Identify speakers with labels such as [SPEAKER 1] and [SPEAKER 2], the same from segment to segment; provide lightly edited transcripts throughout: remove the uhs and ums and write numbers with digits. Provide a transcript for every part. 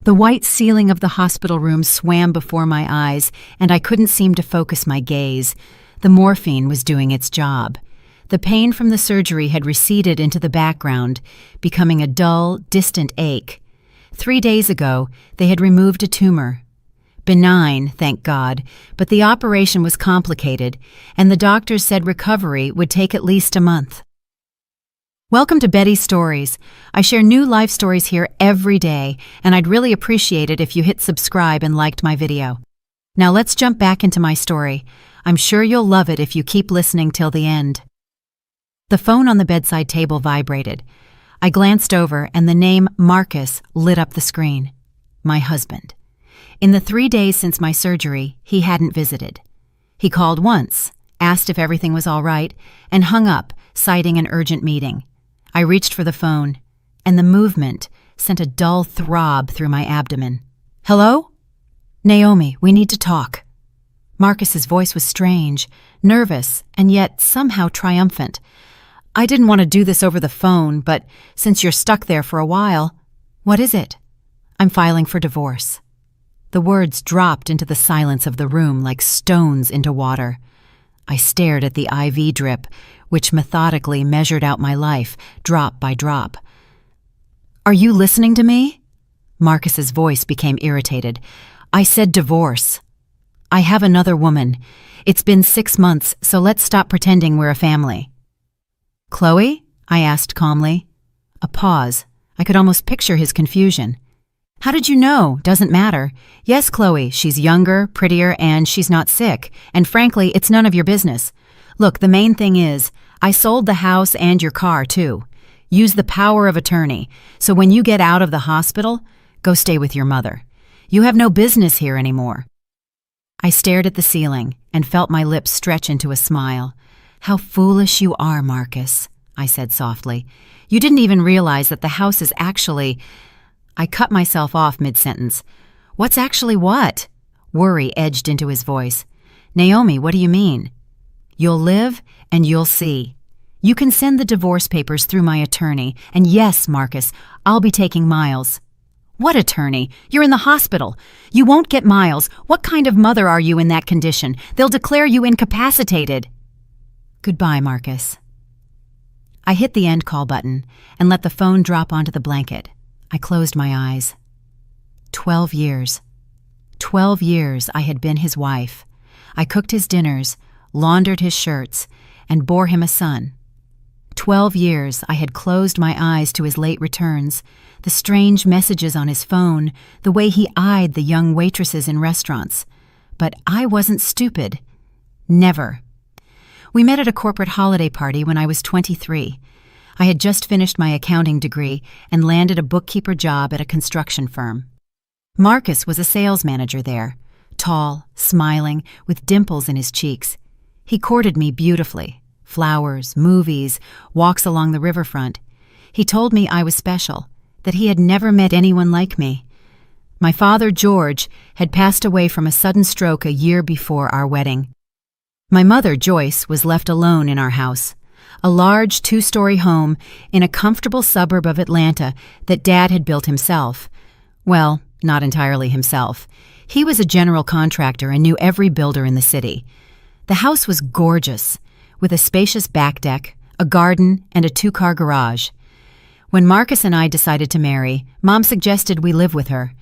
[SPEAKER 1] The white ceiling of the hospital room swam before my eyes, and I couldn't seem to focus my gaze. The morphine was doing its job. The pain from the surgery had receded into the background, becoming a dull, distant ache. 3 days ago, they had removed a tumor. Benign, thank God, but the operation was complicated, and the doctors said recovery would take at least a month. Welcome to Betty's Stories. I share new life stories here every day, and I'd really appreciate it if you hit subscribe and liked my video. Now let's jump back into my story. I'm sure you'll love it if you keep listening till the end. The phone on the bedside table vibrated. I glanced over, and the name Marcus lit up the screen. My husband. In the 3 days since my surgery, he hadn't visited. He called once, asked if everything was all right, and hung up, citing an urgent meeting. I reached for the phone, and the movement sent a dull throb through my abdomen. Hello? Naomi, we need to talk. Marcus's voice was strange, nervous, and yet somehow triumphant. I didn't want to do this over the phone, but since you're stuck there for a while, what is it? I'm filing for divorce. The words dropped into the silence of the room like stones into water. I stared at the IV drip, which methodically measured out my life, drop by drop. Are you listening to me? Marcus's voice became irritated. I said divorce. I have another woman. It's been 6 months, so let's stop pretending we're a family. Chloe? I asked calmly. A pause. I could almost picture his confusion. How did you know? Doesn't matter. Yes, Chloe, she's younger, prettier, and she's not sick. And frankly, it's none of your business. Look, the main thing is, I sold the house and your car, too. Use the power of attorney. So when you get out of the hospital, go stay with your mother. You have no business here anymore. I stared at the ceiling and felt my lips stretch into a smile. How foolish you are, Marcus, I said softly. You didn't even realize that the house is actually... I cut myself off mid-sentence. What's actually what? Worry edged into his voice. Naomi, what do you mean? You'll live and you'll see. You can send the divorce papers through my attorney, and yes, Marcus, I'll be taking Miles. What attorney? You're in the hospital. You won't get Miles. What kind of mother are you in that condition? They'll declare you incapacitated. Goodbye, Marcus. I hit the end call button and let the phone drop onto the blanket. I closed my eyes. 12 years. 12 years I had been his wife. I cooked his dinners, laundered his shirts, and bore him a son. 12 years I had closed my eyes to his late returns, the strange messages on his phone, the way he eyed the young waitresses in restaurants. But I wasn't stupid. Never. We met at a corporate holiday party when I was 23. I had just finished my accounting degree and landed a bookkeeper job at a construction firm. Marcus was a sales manager there, tall, smiling, with dimples in his cheeks. He courted me beautifully. Flowers, movies, walks along the riverfront. He told me I was special, that he had never met anyone like me. My father, George, had passed away from a sudden stroke a year before our wedding. My mother, Joyce, was left alone in our house, a large 2-story home in a comfortable suburb of Atlanta that Dad had built himself. Well, not entirely himself. He was a general contractor and knew every builder in the city. The house was gorgeous, with a spacious back deck, a garden, and a 2-car garage. When Marcus and I decided to marry, Mom suggested we live with her.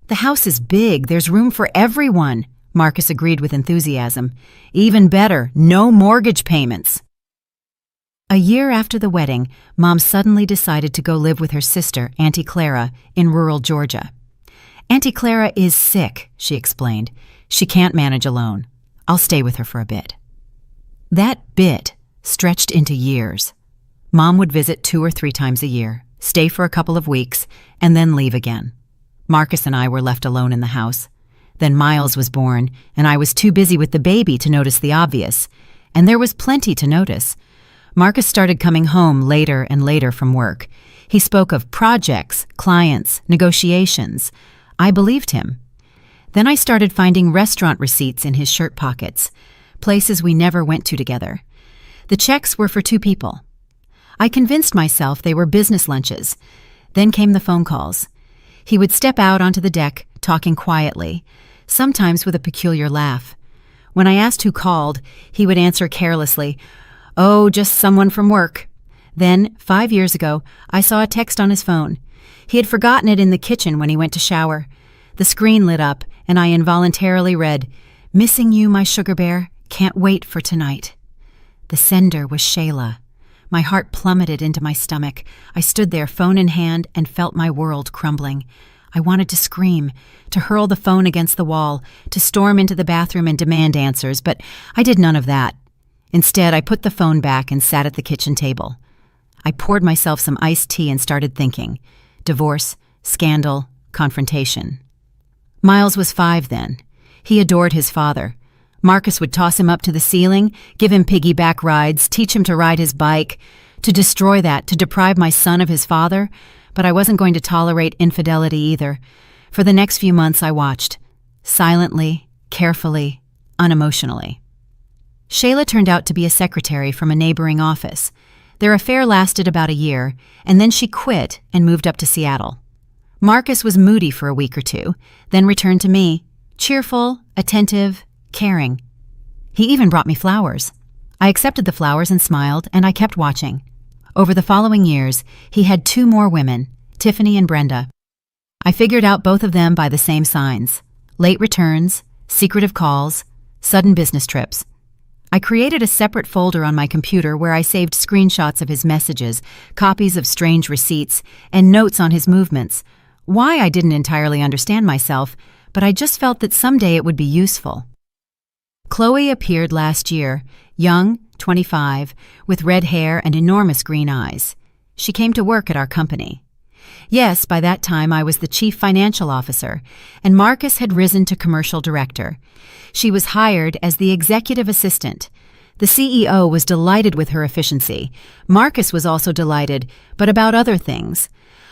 [SPEAKER 1] The house is big, there's room for everyone, Marcus agreed with enthusiasm. Even better, no mortgage payments. A year after the wedding, Mom suddenly decided to go live with her sister, Auntie Clara, in rural Georgia. Auntie Clara is sick, she explained. She can't manage alone. I'll stay with her for a bit. That bit stretched into years. Mom would visit 2 or 3 times a year, stay for a couple of weeks, and then leave again. Marcus and I were left alone in the house. Then Miles was born, and I was too busy with the baby to notice the obvious. And there was plenty to notice. Marcus started coming home later and later from work. He spoke of projects, clients, negotiations. I believed him. Then I started finding restaurant receipts in his shirt pockets, places we never went to together. The checks were for 2 people. I convinced myself they were business lunches. Then came the phone calls. He would step out onto the deck, talking quietly, sometimes with a peculiar laugh. When I asked who called, he would answer carelessly, "Oh, just someone from work." Then, 5 years ago, I saw a text on his phone. He had forgotten it in the kitchen when he went to shower. The screen lit up, and I involuntarily read, "Missing you, my sugar bear. Can't wait for tonight." The sender was Shayla. My heart plummeted into my stomach. I stood there, phone in hand, and felt my world crumbling. I wanted to scream, to hurl the phone against the wall, to storm into the bathroom and demand answers, but I did none of that. Instead, I put the phone back and sat at the kitchen table. I poured myself some iced tea and started thinking. Divorce, scandal, confrontation. Miles was 5 then. He adored his father. Marcus would toss him up to the ceiling, give him piggyback rides, teach him to ride his bike. To destroy that, to deprive my son of his father, but I wasn't going to tolerate infidelity either. For the next few months I watched, silently, carefully, unemotionally. Shayla turned out to be a secretary from a neighboring office. Their affair lasted about a year, and then she quit and moved up to Seattle. Marcus was moody for a week or two, then returned to me, cheerful, attentive, caring. He even brought me flowers. I accepted the flowers and smiled, and I kept watching. Over the following years, he had 2 more women, Tiffany and Brenda. I figured out both of them by the same signs: late returns, secretive calls, sudden business trips. I created a separate folder on my computer where I saved screenshots of his messages, copies of strange receipts, and notes on his movements. Why, I didn't entirely understand myself, but I just felt that someday it would be useful. Chloe appeared last year, young, 25, with red hair and enormous green eyes. She came to work at our company. Yes, by that time I was the chief financial officer, and Marcus had risen to commercial director. She was hired as the executive assistant. The CEO was delighted with her efficiency. Marcus was also delighted, but about other things.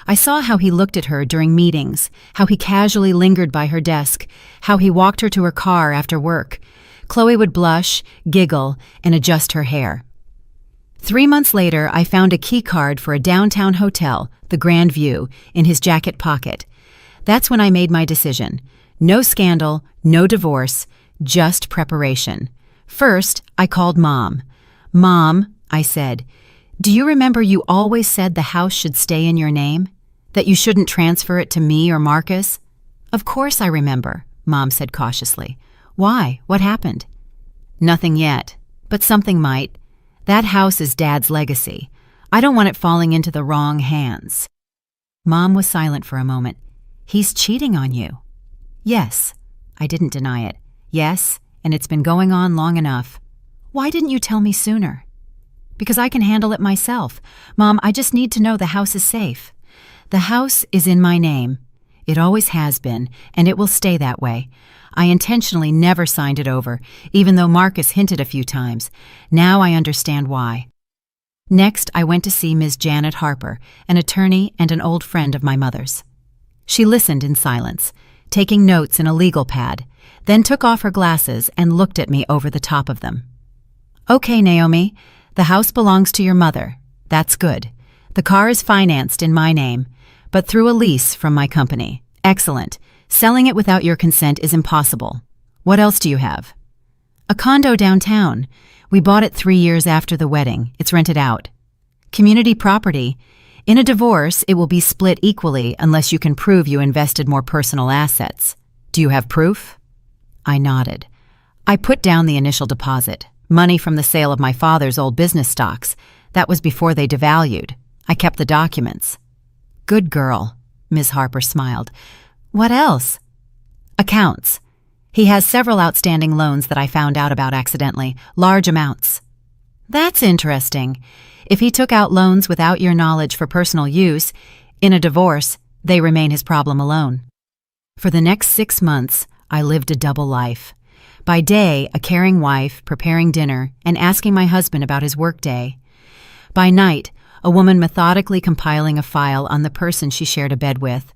[SPEAKER 1] I saw how he looked at her during meetings, how he casually lingered by her desk, how he walked her to her car after work. Chloe would blush, giggle, and adjust her hair. 3 months later, I found a key card for a downtown hotel, the Grand View, in his jacket pocket. That's when I made my decision. No scandal, no divorce, just preparation. First, I called Mom. "Mom," I said, "do you remember you always said the house should stay in your name? That you shouldn't transfer it to me or Marcus?" "Of course I remember," Mom said cautiously. "Why? What happened?" "Nothing yet, but something might. That house is Dad's legacy. I don't want it falling into the wrong hands." Mom was silent for a moment. "He's cheating on you." "Yes." I didn't deny it. "Yes, and it's been going on long enough." "Why didn't you tell me sooner?" "Because I can handle it myself. Mom, I just need to know the house is safe." "The house is in my name. It always has been, and it will stay that way. I intentionally never signed it over, even though Marcus hinted a few times. Now I understand why." Next, I went to see Ms. Janet Harper, an attorney and an old friend of my mother's. She listened in silence, taking notes in a legal pad, then took off her glasses and looked at me over the top of them. "Okay, Naomi, the house belongs to your mother. That's good. The car is financed in my name, but through a lease from my company. Excellent. Selling it without your consent is impossible. What else do you have?" "A condo downtown. We bought it 3 years after the wedding. It's rented out." "Community property. In a divorce, it will be split equally unless you can prove you invested more personal assets. Do you have proof?" I nodded. "I put down the initial deposit, money from the sale of my father's old business stocks. That was before they devalued. I kept the documents." "Good girl," Ms. Harper smiled. "What else?" "Accounts. He has several outstanding loans that I found out about accidentally, large amounts." "That's interesting. If he took out loans without your knowledge for personal use, in a divorce, they remain his problem alone." For the next 6 months, I lived a double life. By day, a caring wife, preparing dinner, and asking my husband about his workday. By night, a woman methodically compiling a file on the person she shared a bed with.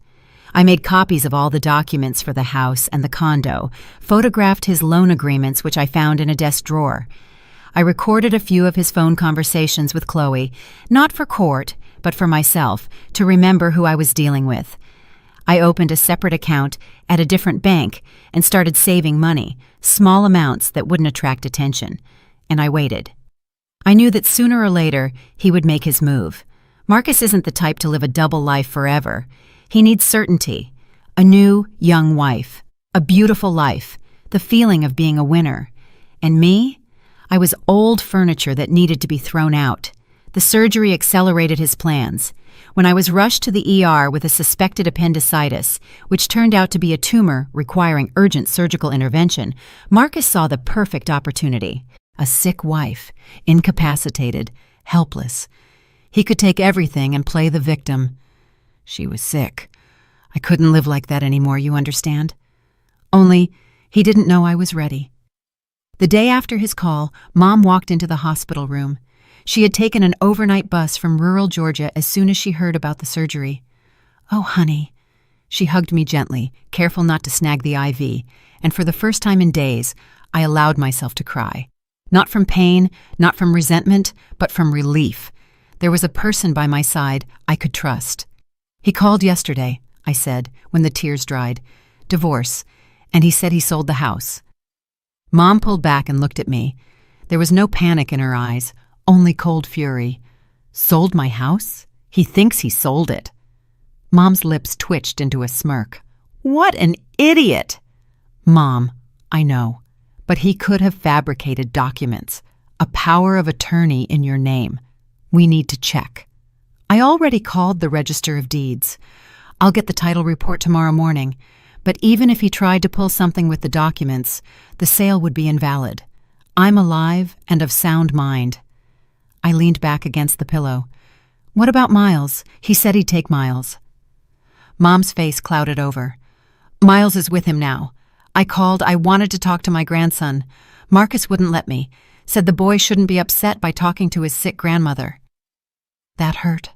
[SPEAKER 1] I made copies of all the documents for the house and the condo, photographed his loan agreements, which I found in a desk drawer. I recorded a few of his phone conversations with Chloe, not for court, but for myself, to remember who I was dealing with. I opened a separate account at a different bank and started saving money, small amounts that wouldn't attract attention, and I waited. I knew that sooner or later he would make his move. Marcus isn't the type to live a double life forever. He needs certainty, a new, young wife, a beautiful life, the feeling of being a winner. And me? I was old furniture that needed to be thrown out. The surgery accelerated his plans. When I was rushed to the ER with a suspected appendicitis, which turned out to be a tumor requiring urgent surgical intervention, Marcus saw the perfect opportunity. A sick wife, incapacitated, helpless. He could take everything and play the victim. She was sick. I couldn't live like that anymore, you understand? Only, he didn't know I was ready. The day after his call, Mom walked into the hospital room. She had taken an overnight bus from rural Georgia as soon as she heard about the surgery. "Oh, honey." She hugged me gently, careful not to snag the IV, and for the first time in days, I allowed myself to cry. Not from pain, not from resentment, but from relief. There was a person by my side I could trust. "He called yesterday," I said, when the tears dried. "Divorce, and he said he sold the house." Mom pulled back and looked at me. There was no panic in her eyes, only cold fury. "Sold my house? He thinks he sold it." Mom's lips twitched into a smirk. "What an idiot!" "Mom, I know, but he could have fabricated documents, a power of attorney in your name. We need to check." "I already called the Register of Deeds. I'll get the title report tomorrow morning, but even if he tried to pull something with the documents, the sale would be invalid. I'm alive and of sound mind." I leaned back against the pillow. "What about Miles? He said he'd take Miles." Mom's face clouded over. "Miles is with him now. I called. I wanted to talk to my grandson. Marcus wouldn't let me. Said the boy shouldn't be upset by talking to his sick grandmother." That hurt.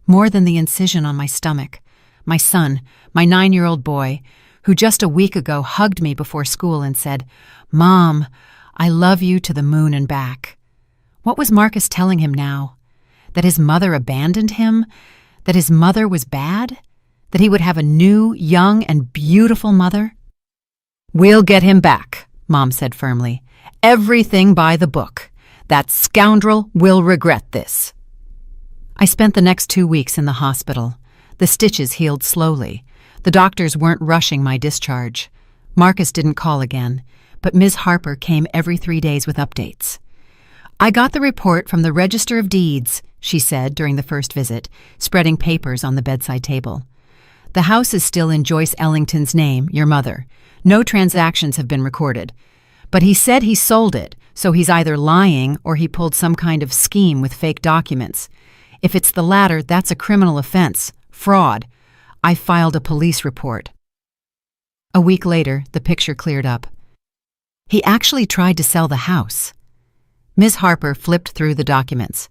[SPEAKER 1] More than the incision on my stomach. My son, my 9-year-old boy, who just a week ago hugged me before school and said, "Mom, I love you to the moon and back." What was Marcus telling him now? That his mother abandoned him? That his mother was bad? That he would have a new, young, and beautiful mother? "We'll get him back," Mom said firmly. "Everything by the book. That scoundrel will regret this." I spent the next 2 weeks in the hospital. The stitches healed slowly. The doctors weren't rushing my discharge. Marcus didn't call again, but Ms. Harper came every 3 days with updates. "I got the report from the Register of Deeds," she said during the first visit, spreading papers on the bedside table. "The house is still in Joyce Ellington's name, your mother. No transactions have been recorded. But he said he sold it, so he's either lying or he pulled some kind of scheme with fake documents. If it's the latter, that's a criminal offense, fraud. I filed a police report." A week later, the picture cleared up. He actually tried to sell the house. Ms. Harper flipped through the documents,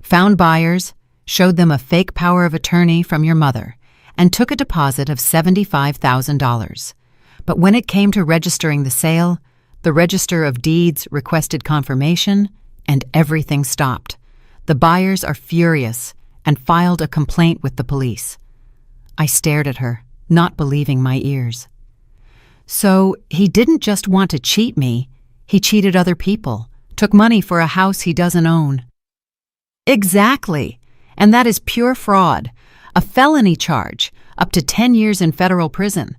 [SPEAKER 1] found buyers, showed them a fake power of attorney from your mother, and took a deposit of $75,000. But when it came to registering the sale, the Register of Deeds requested confirmation, and everything stopped. The buyers are furious and filed a complaint with the police. I stared at her, not believing my ears. So he didn't just want to cheat me, he cheated other people, took money for a house he doesn't own. Exactly, and that is pure fraud, a felony charge, up to 10 years in federal prison.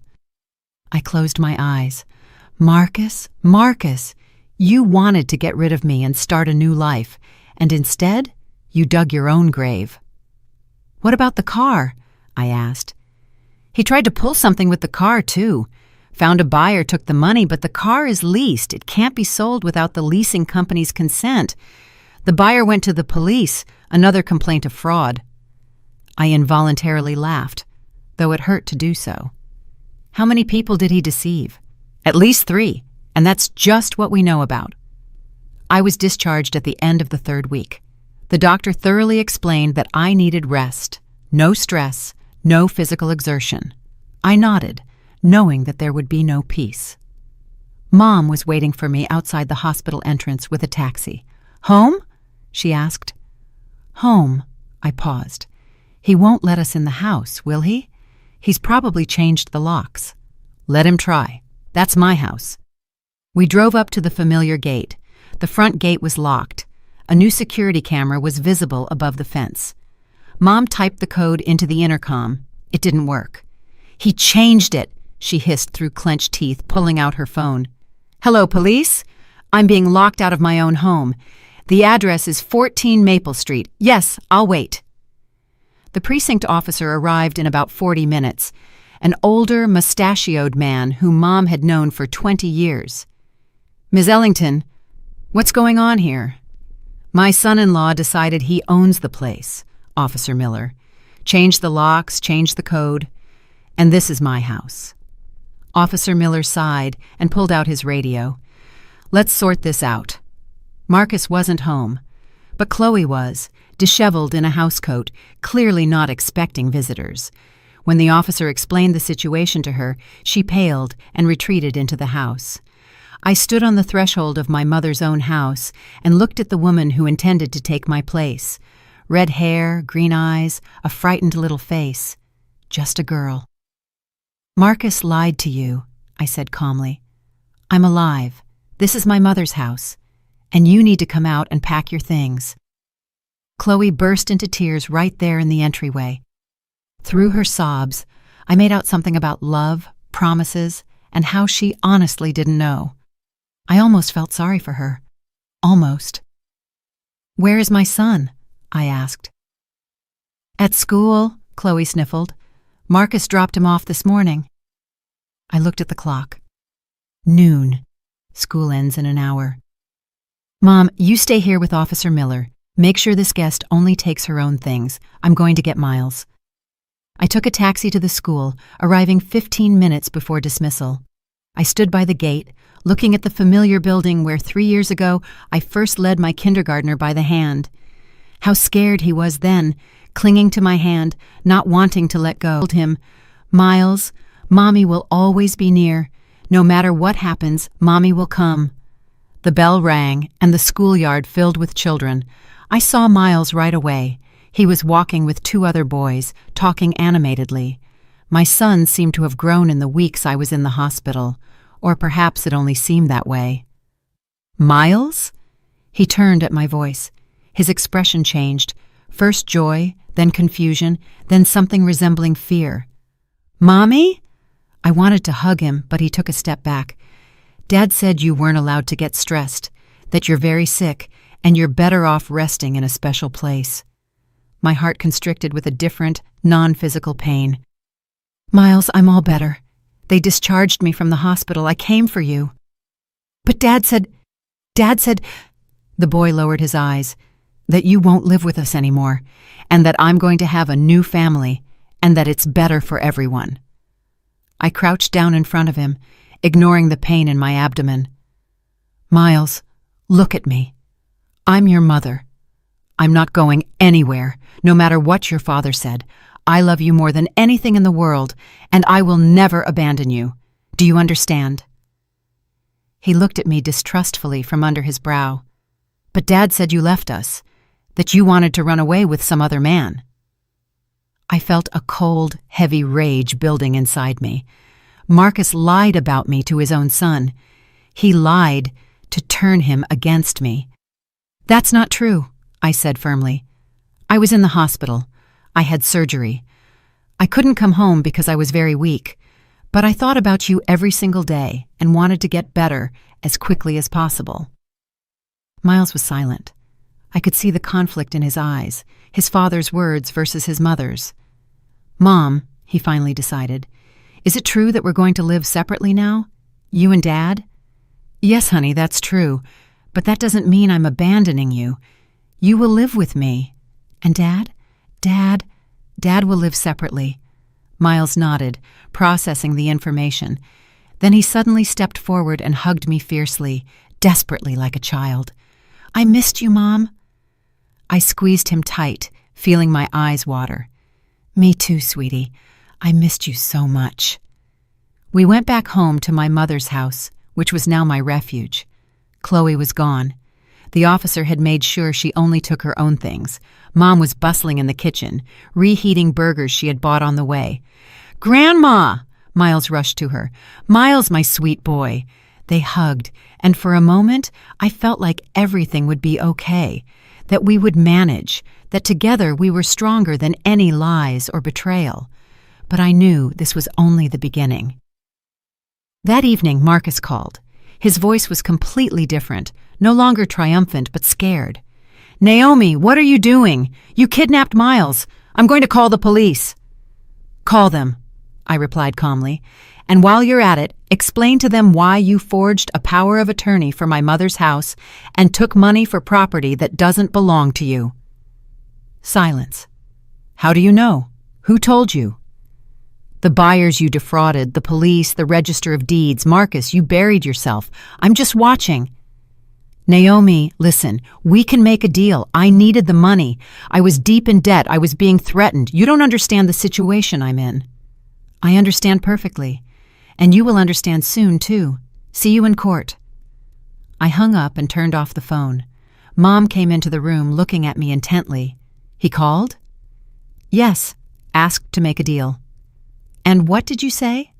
[SPEAKER 1] I closed my eyes. Marcus, Marcus, you wanted to get rid of me and start a new life, and instead, you dug your own grave. "What about the car?" I asked. "He tried to pull something with the car, too. Found a buyer, took the money, but the car is leased. It can't be sold without the leasing company's consent. The buyer went to the police, another complaint of fraud." I involuntarily laughed, though it hurt to do so. How many people did he deceive? At least 3, and that's just what we know about. I was discharged at the end of the 3rd week. The doctor thoroughly explained that I needed rest, no stress, no physical exertion. I nodded, knowing that there would be no peace. Mom was waiting for me outside the hospital entrance with a taxi. "Home?" she asked. "Home," I paused. "He won't let us in the house, will he? He's probably changed the locks. Let him try. That's my house. We drove up to the familiar gate. The front gate was locked. A new security camera was visible above the fence. Mom typed the code into the intercom. It didn't work. He changed it, she hissed through clenched teeth, pulling out her phone. Hello, police? I'm being locked out of my own home. The address is 14 Maple Street. Yes, I'll wait. The precinct officer arrived in about 40 minutes, an older, mustachioed man whom Mom had known for 20 years. Ms. Ellington, what's going on here? My son-in-law decided he owns the place, Officer Miller. Changed the locks, changed the code, and this is my house. Officer Miller sighed and pulled out his radio. Let's sort this out. Marcus wasn't home, but Chloe was, disheveled in a housecoat, clearly not expecting visitors. When the officer explained the situation to her, she paled and retreated into the house. I stood on the threshold of my mother's own house and looked at the woman who intended to take my place. Red hair, green eyes, a frightened little face. Just a girl. Marcus lied to you, I said calmly. I'm alive. This is my mother's house, and you need to come out and pack your things. Chloe burst into tears right there in the entryway. Through her sobs, I made out something about love, promises, and how she honestly didn't know. I almost felt sorry for her. Almost. Where is my son? I asked. At school, Chloe sniffled. Marcus dropped him off this morning. I looked at the clock. Noon. School ends in an hour. Mom, you stay here with Officer Miller. Make sure this guest only takes her own things. I'm going to get Miles. I took a taxi to the school, arriving 15 minutes before dismissal. I stood by the gate, looking at the familiar building where 3 years ago I first led my kindergartner by the hand. How scared he was then, clinging to my hand, not wanting to let go. I told him, Miles, Mommy will always be near. No matter what happens, Mommy will come. The bell rang, and the schoolyard filled with children. I saw Miles right away. He was walking with 2 other boys, talking animatedly. My son seemed to have grown in the weeks I was in the hospital, or perhaps it only seemed that way. Miles? He turned at my voice. His expression changed, first joy, then confusion, then something resembling fear. Mommy? I wanted to hug him, but he took a step back. Dad said you weren't allowed to get stressed, that you're very sick, and you're better off resting in a special place. My heart constricted with a different, non-physical pain. Miles, I'm all better. They discharged me from the hospital. I came for you. But Dad said, the boy lowered his eyes, that you won't live with us anymore, and that I'm going to have a new family, and that it's better for everyone. I crouched down in front of him, ignoring the pain in my abdomen. Miles, look at me. I'm your mother. I'm not going anywhere, no matter what your father said. I love you more than anything in the world, and I will never abandon you. Do you understand? He looked at me distrustfully from under his brow. But Dad said you left us, that you wanted to run away with some other man. I felt a cold, heavy rage building inside me. Marcus lied about me to his own son. He lied to turn him against me. That's not true, I said firmly. I was in the hospital. I had surgery. I couldn't come home because I was very weak, but I thought about you every single day and wanted to get better as quickly as possible. Miles was silent. I could see the conflict in his eyes, his father's words versus his mother's. Mom, he finally decided, is it true that we're going to live separately now? You and Dad? Yes, honey, that's true, but that doesn't mean I'm abandoning you. You will live with me. And Dad? Dad will live separately. Miles nodded, processing the information. Then he suddenly stepped forward and hugged me fiercely, desperately like a child. I missed you, Mom. I squeezed him tight, feeling my eyes water. Me too, sweetie. I missed you so much. We went back home to my mother's house, which was now my refuge. Chloe was gone. The officer had made sure she only took her own things. Mom was bustling in the kitchen, reheating burgers she had bought on the way. "Grandma!" Miles rushed to her. "Miles, my sweet boy." They hugged, and for a moment I felt like everything would be okay, that we would manage, that together we were stronger than any lies or betrayal. But I knew this was only the beginning. That evening, Marcus called. His voice was completely different, no longer triumphant but scared. "Naomi, what are you doing? You kidnapped Miles. I'm going to call the police." "Call them," I replied calmly. "And while you're at it, explain to them why you forged a power of attorney for my mother's house and took money for property that doesn't belong to you." Silence. "How do you know? Who told you?" "The buyers you defrauded, the police, the register of deeds. Marcus, you buried yourself. I'm just watching." "Naomi, listen, we can make a deal. I needed the money. I was deep in debt. I was being threatened. You don't understand the situation I'm in." "I understand perfectly. And you will understand soon, too. See you in court." I hung up and turned off the phone. Mom came into the room looking at me intently. "He called?" "Yes, asked to make a deal." "And what did you say?"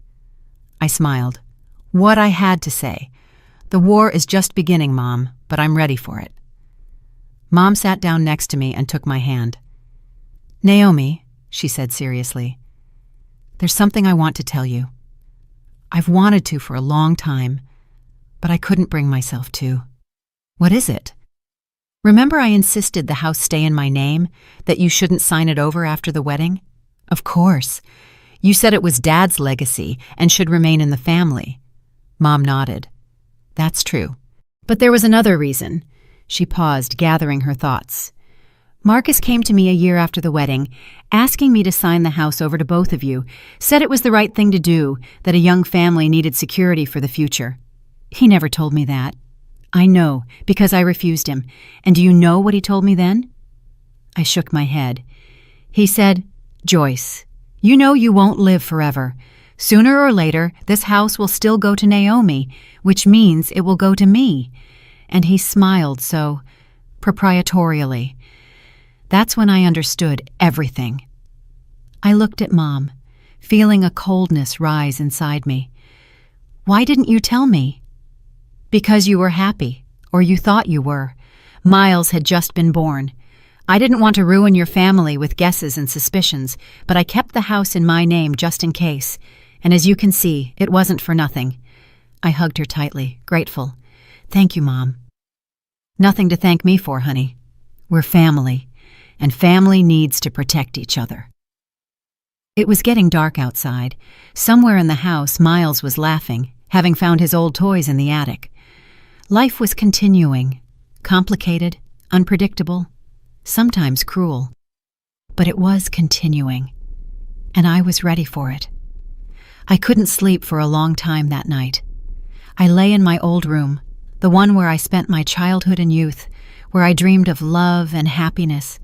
[SPEAKER 1] I smiled. "What I had to say. The war is just beginning, Mom, but I'm ready for it." Mom sat down next to me and took my hand. "Naomi," she said seriously, "there's something I want to tell you. I've wanted to for a long time, but I couldn't bring myself to." "What is it?" "Remember I insisted the house stay in my name, that you shouldn't sign it over after the wedding?" "Of course. You said it was Dad's legacy and should remain in the family." Mom nodded. "That's true. But there was another reason." She paused, gathering her thoughts. "Marcus came to me a year after the wedding, asking me to sign the house over to both of you, said it was the right thing to do, that a young family needed security for the future. He never told me that." "I know, because I refused him. And do you know what he told me then?" I shook my head. "He said, 'Joyce, you know you won't live forever. Sooner or later, this house will still go to Naomi, which means it will go to me.' And he smiled so proprietorially. That's when I understood everything." I looked at Mom, feeling a coldness rise inside me. "Why didn't you tell me?" "Because you were happy, or you thought you were. Miles had just been born. I didn't want to ruin your family with guesses and suspicions, but I kept the house in my name just in case. And as you can see, it wasn't for nothing." I hugged her tightly, grateful. "Thank you, Mom." "Nothing to thank me for, honey. We're family, and family needs to protect each other." It was getting dark outside. Somewhere in the house, Miles was laughing, having found his old toys in the attic. Life was continuing, complicated, unpredictable, sometimes cruel. But it was continuing, and I was ready for it. I couldn't sleep for a long time that night. I lay in my old room, the one where I spent my childhood and youth, where I dreamed of love and happiness,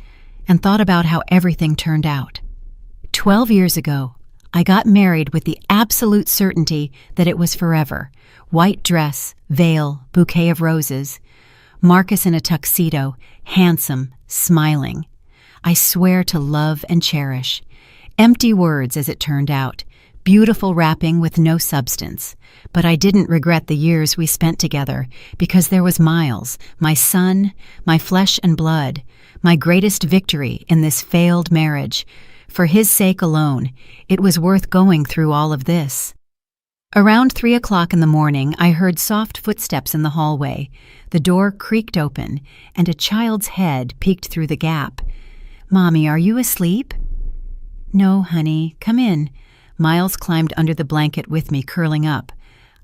[SPEAKER 1] and thought about how everything turned out. 12 years ago, I got married with the absolute certainty that it was forever. White dress, veil, bouquet of roses. Marcus in a tuxedo, handsome, smiling. I swear to love and cherish. Empty words, as it turned out. Beautiful wrapping with no substance. But I didn't regret the years we spent together, because there was Miles, my son, my flesh and blood, my greatest victory in this failed marriage. For his sake alone, it was worth going through all of this. Around 3 o'clock in the morning, I heard soft footsteps in the hallway. The door creaked open, and a child's head peeked through the gap. "Mommy, are you asleep?" "No, honey, come in." Miles climbed under the blanket with me, curling up.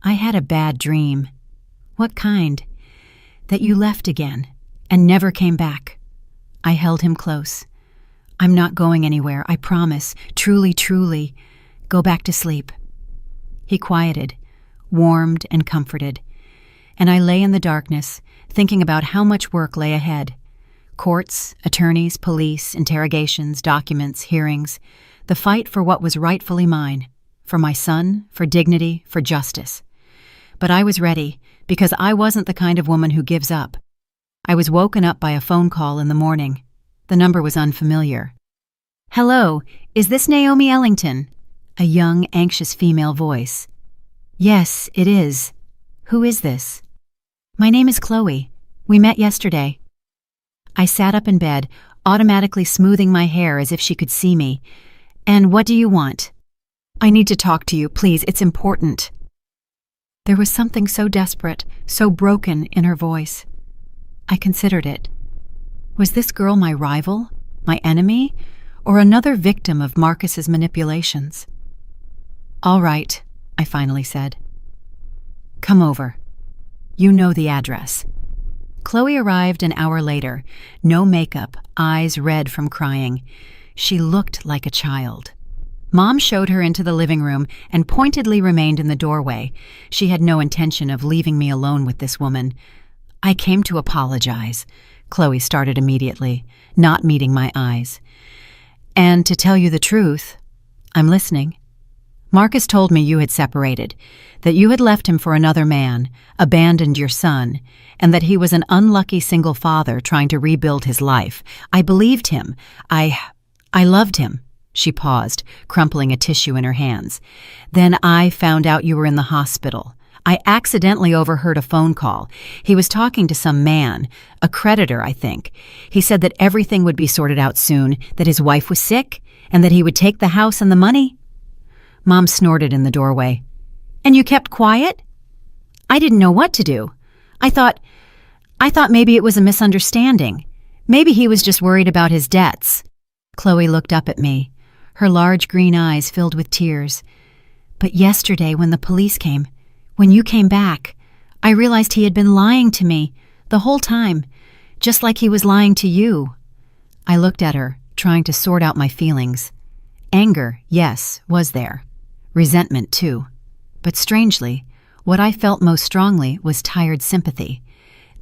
[SPEAKER 1] "I had a bad dream." "What kind?" "That you left again, and never came back." I held him close. "I'm not going anywhere, I promise. Truly, truly. Go back to sleep." He quieted, warmed and comforted, and I lay in the darkness, thinking about how much work lay ahead. Courts, attorneys, police, interrogations, documents, hearings, the fight for what was rightfully mine, for my son, for dignity, for justice. But I was ready, because I wasn't the kind of woman who gives up. I was woken up by a phone call in the morning. The number was unfamiliar. "Hello, is this Naomi Ellington?" a young, anxious female voice. "Yes, it is. Who is this?" "My name is Chloe. We met yesterday." I sat up in bed, automatically smoothing my hair as if she could see me. "And what do you want?" "I need to talk to you, please. It's important." There was something so desperate, so broken in her voice. I considered it. Was this girl my rival, my enemy, or another victim of Marcus's manipulations? "All right," I finally said. "Come over. You know the address." Chloe arrived an hour later, no makeup, eyes red from crying. She looked like a child. Mom showed her into the living room and pointedly remained in the doorway. She had no intention of leaving me alone with this woman. "I came to apologize," Chloe started immediately, not meeting my eyes. "And to tell you the truth, I'm listening. Marcus told me you had separated, that you had left him for another man, abandoned your son, and that he was an unlucky single father trying to rebuild his life. I believed him. I loved him." She paused, crumpling a tissue in her hands. "Then I found out you were in the hospital. I accidentally overheard a phone call. He was talking to some man, a creditor, I think. He said that everything would be sorted out soon, that his wife was sick, and that he would take the house and the money." Mom snorted in the doorway. "And you kept quiet?" "I didn't know what to do. I thought maybe it was a misunderstanding. Maybe he was just worried about his debts." Chloe looked up at me, her large green eyes filled with tears. "But yesterday when the police came, when you came back, I realized he had been lying to me the whole time, just like he was lying to you." I looked at her, trying to sort out my feelings. Anger, yes, was there. Resentment, too. But strangely, what I felt most strongly was tired sympathy.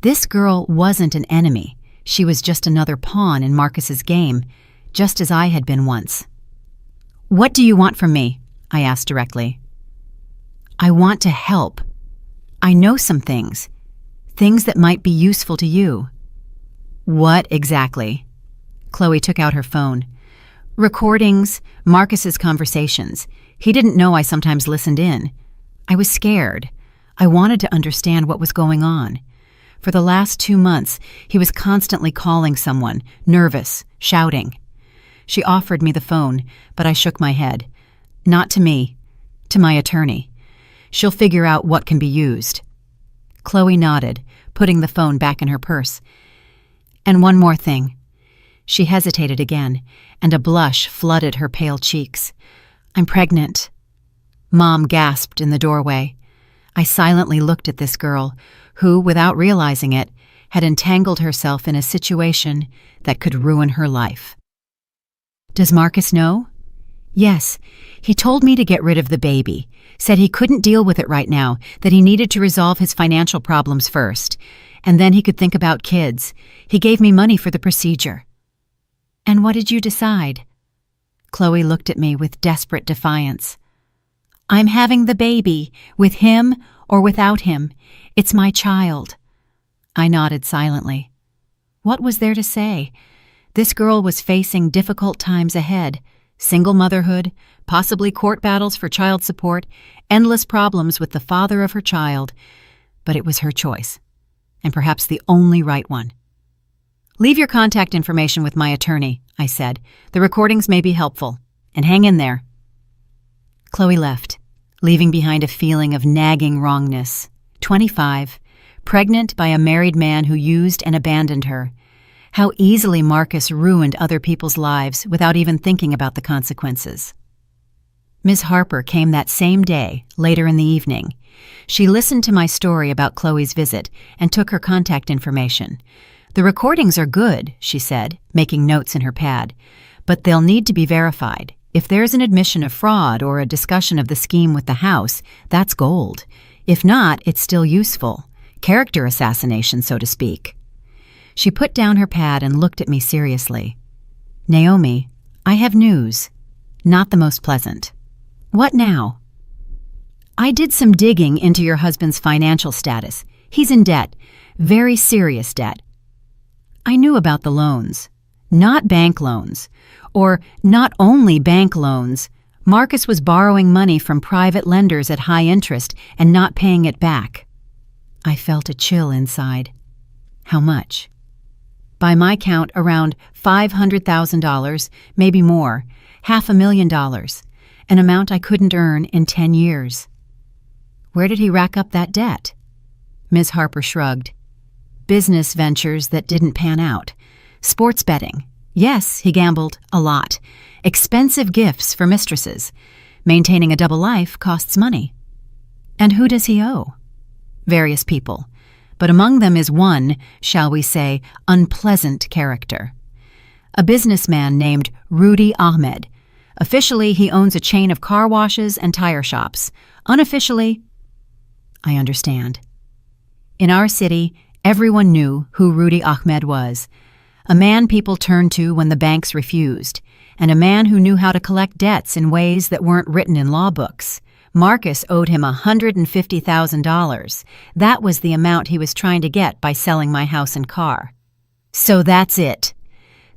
[SPEAKER 1] This girl wasn't an enemy. She was just another pawn in Marcus's game, just as I had been once. "What do you want from me?" I asked directly. "I want to help. I know some things that might be useful to you." "What exactly?" Chloe took out her phone. "Recordings, Marcus's conversations. He didn't know I sometimes listened in. I was scared. I wanted to understand what was going on. For the last 2 months, he was constantly calling someone, nervous, shouting." She offered me the phone, but I shook my head. "Not to me. To my attorney. She'll figure out what can be used." Chloe nodded, putting the phone back in her purse. "And one more thing." She hesitated again, and a blush flooded her pale cheeks. "I'm pregnant." Mom gasped in the doorway. I silently looked at this girl, who, without realizing it, had entangled herself in a situation that could ruin her life. "Does Marcus know?" "Yes. He told me to get rid of the baby. Said he couldn't deal with it right now, that he needed to resolve his financial problems first, and then he could think about kids. He gave me money for the procedure." "And what did you decide?" Chloe looked at me with desperate defiance. "I'm having the baby, with him or without him. It's my child." I nodded silently. What was there to say? This girl was facing difficult times ahead. Single motherhood, possibly court battles for child support, endless problems with the father of her child. But it was her choice, and perhaps the only right one. "Leave your contact information with my attorney," I said. "The recordings may be helpful. And hang in there." Chloe left, leaving behind a feeling of nagging wrongness. 25, pregnant by a married man who used and abandoned her. How easily Marcus ruined other people's lives without even thinking about the consequences. Ms. Harper came that same day, later in the evening. She listened to my story about Chloe's visit and took her contact information. "The recordings are good," she said, making notes in her pad, "but they'll need to be verified. If there's an admission of fraud or a discussion of the scheme with the house, that's gold. If not, it's still useful. Character assassination, so to speak." She put down her pad and looked at me seriously. "Naomi, I have news. Not the most pleasant." "What now?" "I did some digging into your husband's financial status. He's in debt, very serious debt." I knew about the loans. Not bank loans. Or not only bank loans, Marcus was borrowing money from private lenders at high interest and not paying it back. I felt a chill inside. How much? By my count, around $500,000, maybe more, $500,000, an amount I couldn't earn in 10 years. Where did he rack up that debt? Ms. Harper shrugged. Business ventures that didn't pan out. Sports betting. Yes, he gambled a lot. Expensive gifts for mistresses. Maintaining a double life costs money. And who does he owe? Various people. But among them is one, shall we say, unpleasant character. A businessman named Rudy Ahmed. Officially, he owns a chain of car washes and tire shops. Unofficially, I understand. In our city, everyone knew who Rudy Ahmed was. A man people turned to when the banks refused, and a man who knew how to collect debts in ways that weren't written in law books. Marcus owed him $150,000. That was the amount he was trying to get by selling my house and car. So that's it.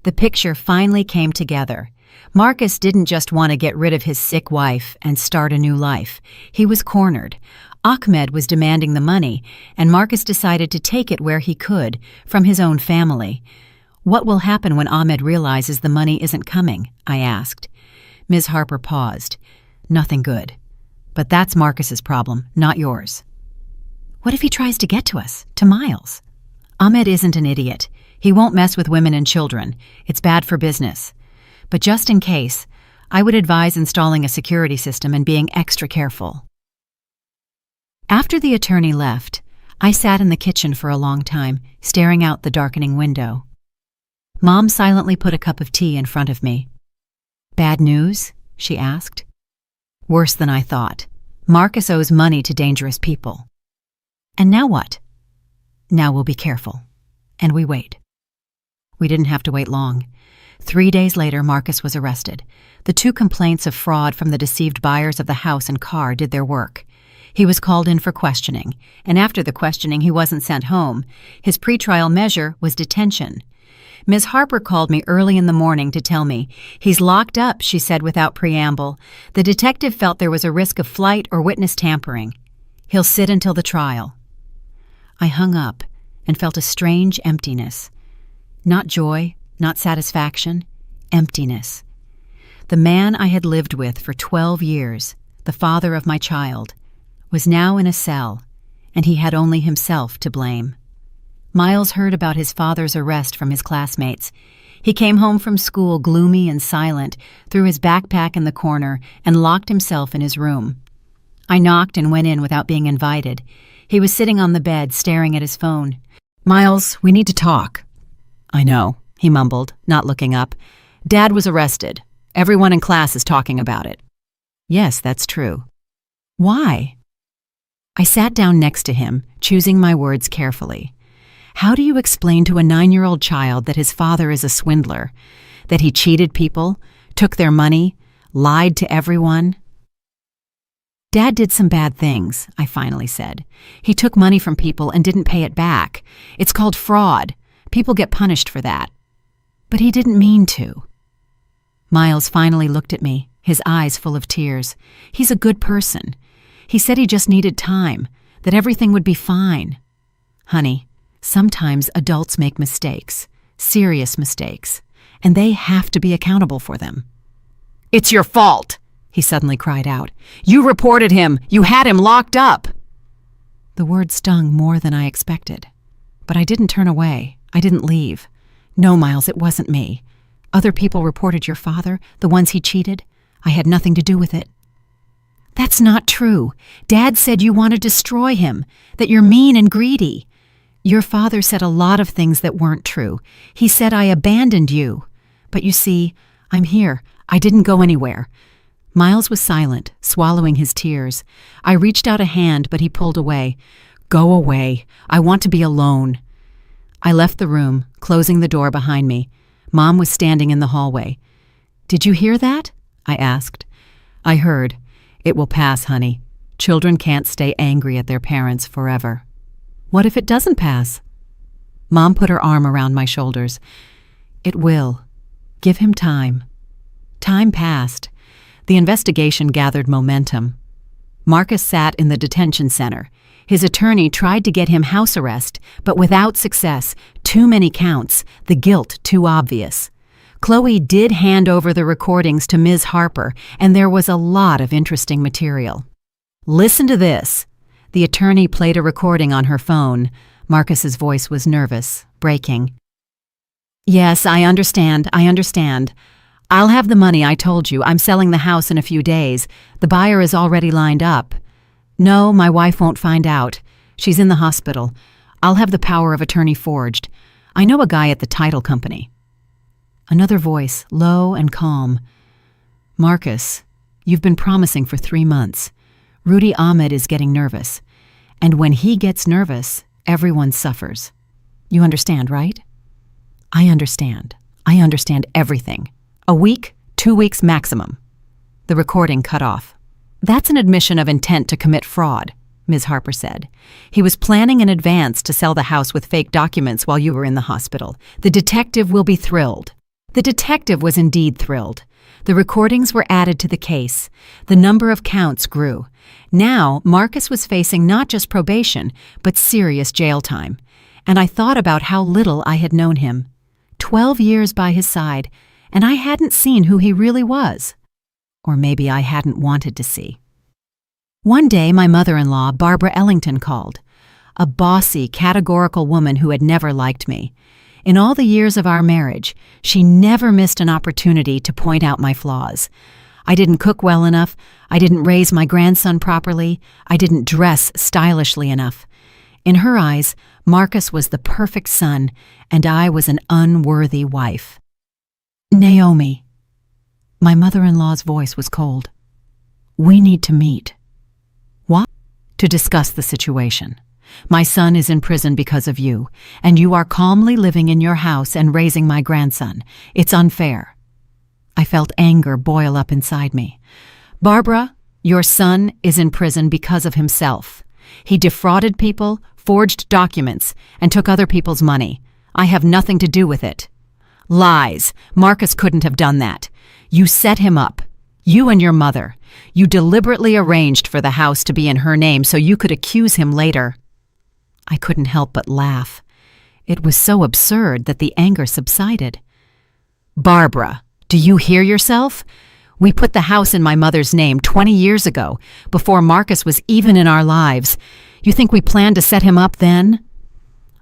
[SPEAKER 1] The picture finally came together. Marcus didn't just want to get rid of his sick wife and start a new life. He was cornered. Ahmed was demanding the money, and Marcus decided to take it where he could, from his own family. What will happen when Ahmed realizes the money isn't coming? I asked. Ms. Harper paused. Nothing good. But that's Marcus's problem, not yours. What if he tries to get to us, to Miles? Ahmed isn't an idiot. He won't mess with women and children. It's bad for business. But just in case, I would advise installing a security system and being extra careful. After the attorney left, I sat in the kitchen for a long time, staring out the darkening window. Mom silently put a cup of tea in front of me. Bad news? She asked. Worse than I thought. Marcus owes money to dangerous people. And now what? Now we'll be careful. And we wait. We didn't have to wait long. 3 days later, Marcus was arrested. The 2 complaints of fraud from the deceived buyers of the house and car did their work. He was called in for questioning, and after the questioning, he wasn't sent home. His pretrial measure was detention. Ms. Harper called me early in the morning to tell me. He's locked up, she said without preamble. The detective felt there was a risk of flight or witness tampering. He'll sit until the trial. I hung up and felt a strange emptiness. Not joy, not satisfaction, emptiness. The man I had lived with for 12 years, the father of my child, was now in a cell, and he had only himself to blame. Miles heard about his father's arrest from his classmates. He came home from school gloomy and silent, threw his backpack in the corner, and locked himself in his room. I knocked and went in without being invited. He was sitting on the bed, staring at his phone. "Miles, we need to talk." "I know," he mumbled, not looking up. "Dad was arrested. Everyone in class is talking about it." "Yes, that's true." "Why?" I sat down next to him, choosing my words carefully. How do you explain to a 9-year-old child that his father is a swindler, that he cheated people, took their money, lied to everyone? "Dad did some bad things," I finally said. "He took money from people and didn't pay it back. It's called fraud. People get punished for that." "But he didn't mean to." Miles finally looked at me, his eyes full of tears. "He's a good person. He said he just needed time, that everything would be fine." "Honey, sometimes adults make mistakes, serious mistakes, and they have to be accountable for them." "It's your fault," he suddenly cried out. "You reported him. You had him locked up." The word stung more than I expected. But I didn't turn away. I didn't leave. "No, Miles, it wasn't me. Other people reported your father, the ones he cheated. I had nothing to do with it." "That's not true. Dad said you want to destroy him, that you're mean and greedy." "Your father said a lot of things that weren't true. He said I abandoned you. But you see, I'm here. I didn't go anywhere." Miles was silent, swallowing his tears. I reached out a hand, but he pulled away. "Go away. I want to be alone." I left the room, closing the door behind me. Mom was standing in the hallway. "Did you hear that?" I asked. "I heard. It will pass, honey. Children can't stay angry at their parents forever." "What if it doesn't pass?" Mom put her arm around my shoulders. "It will. Give him time." Time passed. The investigation gathered momentum. Marcus sat in the detention center. His attorney tried to get him house arrest, but without success. Too many counts, the guilt too obvious. Chloe did hand over the recordings to Ms. Harper, and there was a lot of interesting material. "Listen to this." The attorney played a recording on her phone. Marcus's voice was nervous, breaking. "Yes, I understand. I'll have the money I told you. I'm selling the house in a few days. The buyer is already lined up. No, my wife won't find out. She's in the hospital. I'll have the power of attorney forged. I know a guy at the title company." Another voice, low and calm. "Marcus, you've been promising for 3 months. Rudy Ahmed is getting nervous. And when he gets nervous, everyone suffers. You understand, right?" "I understand. I understand everything. A week, 2 weeks maximum." The recording cut off. "That's an admission of intent to commit fraud," Ms. Harper said. "He was planning in advance to sell the house with fake documents while you were in the hospital. The detective will be thrilled." The detective was indeed thrilled. The recordings were added to the case. The number of counts grew. Now, Marcus was facing not just probation, but serious jail time. And I thought about how little I had known him. 12 years by his side, and I hadn't seen who he really was. Or maybe I hadn't wanted to see. One day, my mother-in-law, Barbara Ellington, called. A bossy, categorical woman who had never liked me. In all the years of our marriage, she never missed an opportunity to point out my flaws. I didn't cook well enough. I didn't raise my grandson properly. I didn't dress stylishly enough. In her eyes, Marcus was the perfect son, and I was an unworthy wife. "Naomi." My mother-in-law's voice was cold. "We need to meet." "What?" "To discuss the situation. My son is in prison because of you, and you are calmly living in your house and raising my grandson. It's unfair." I felt anger boil up inside me. "Barbara, your son is in prison because of himself. He defrauded people, forged documents, and took other people's money. I have nothing to do with it." "Lies. Marcus couldn't have done that. You set him up. You and your mother. You deliberately arranged for the house to be in her name so you could accuse him later." I couldn't help but laugh. It was so absurd that the anger subsided. "Barbara, do you hear yourself? We put the house in my mother's name 20 years ago, before Marcus was even in our lives. You think we planned to set him up then?"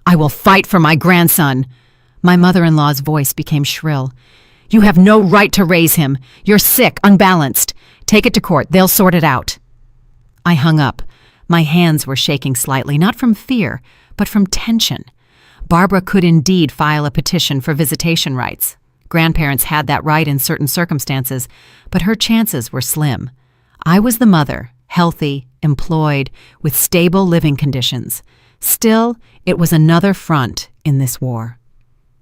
[SPEAKER 1] "I will fight for my grandson." My mother-in-law's voice became shrill. "You have no right to raise him. You're sick, unbalanced. Take it to court. They'll sort it out." I hung up. My hands were shaking slightly, not from fear, but from tension. Barbara could indeed file a petition for visitation rights. Grandparents had that right in certain circumstances, but her chances were slim. I was the mother, healthy, employed, with stable living conditions. Still, it was another front in this war.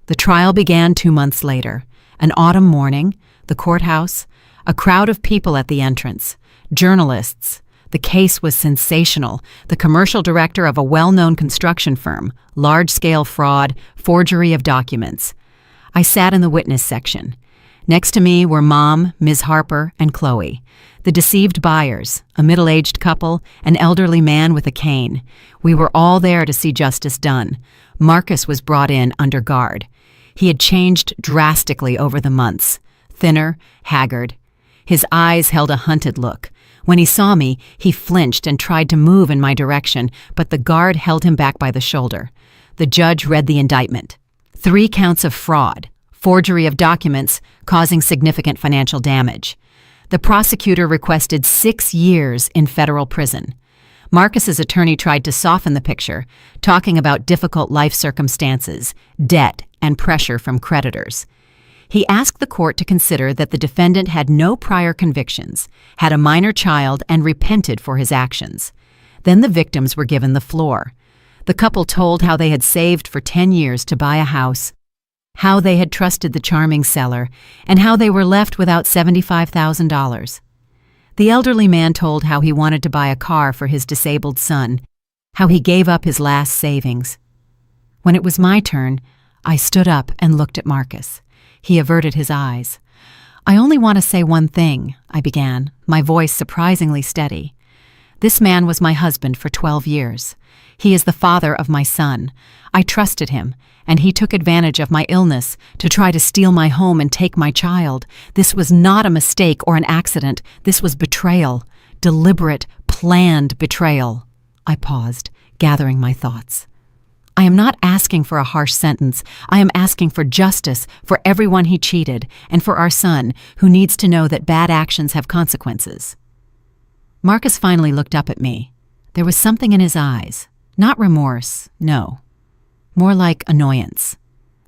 [SPEAKER 1] The trial began 2 months later. An autumn morning, the courthouse, a crowd of people at the entrance, journalists. The case was sensational. The commercial director of a well-known construction firm, large-scale fraud, forgery of documents. I sat in the witness section. Next to me were Mom, Ms. Harper, and Chloe. The deceived buyers, a middle-aged couple, an elderly man with a cane. We were all there to see justice done. Marcus was brought in under guard. He had changed drastically over the months. Thinner, haggard. His eyes held a hunted look. When he saw me, he flinched and tried to move in my direction, but the guard held him back by the shoulder. The judge read the indictment. 3 counts of fraud, forgery of documents causing significant financial damage. The prosecutor requested 6 years in federal prison. Marcus's attorney tried to soften the picture, talking about difficult life circumstances, debt, and pressure from creditors. He asked the court to consider that the defendant had no prior convictions, had a minor child, and repented for his actions. Then the victims were given the floor. The couple told how they had saved for 10 years to buy a house, how they had trusted the charming seller, and how they were left without $75,000. The elderly man told how he wanted to buy a car for his disabled son, how he gave up his last savings. When it was my turn, I stood up and looked at Marcus. He averted his eyes. "I only want to say one thing," I began, my voice surprisingly steady. "This man was my husband for 12 years. He is the father of my son. I trusted him, and he took advantage of my illness to try to steal my home and take my child. This was not a mistake or an accident. This was betrayal. Deliberate, planned betrayal." I paused, gathering my thoughts. "I am not asking for a harsh sentence. I am asking for justice for everyone he cheated, and for our son, who needs to know that bad actions have consequences." Marcus finally looked up at me. There was something in his eyes. Not remorse, no. More like annoyance.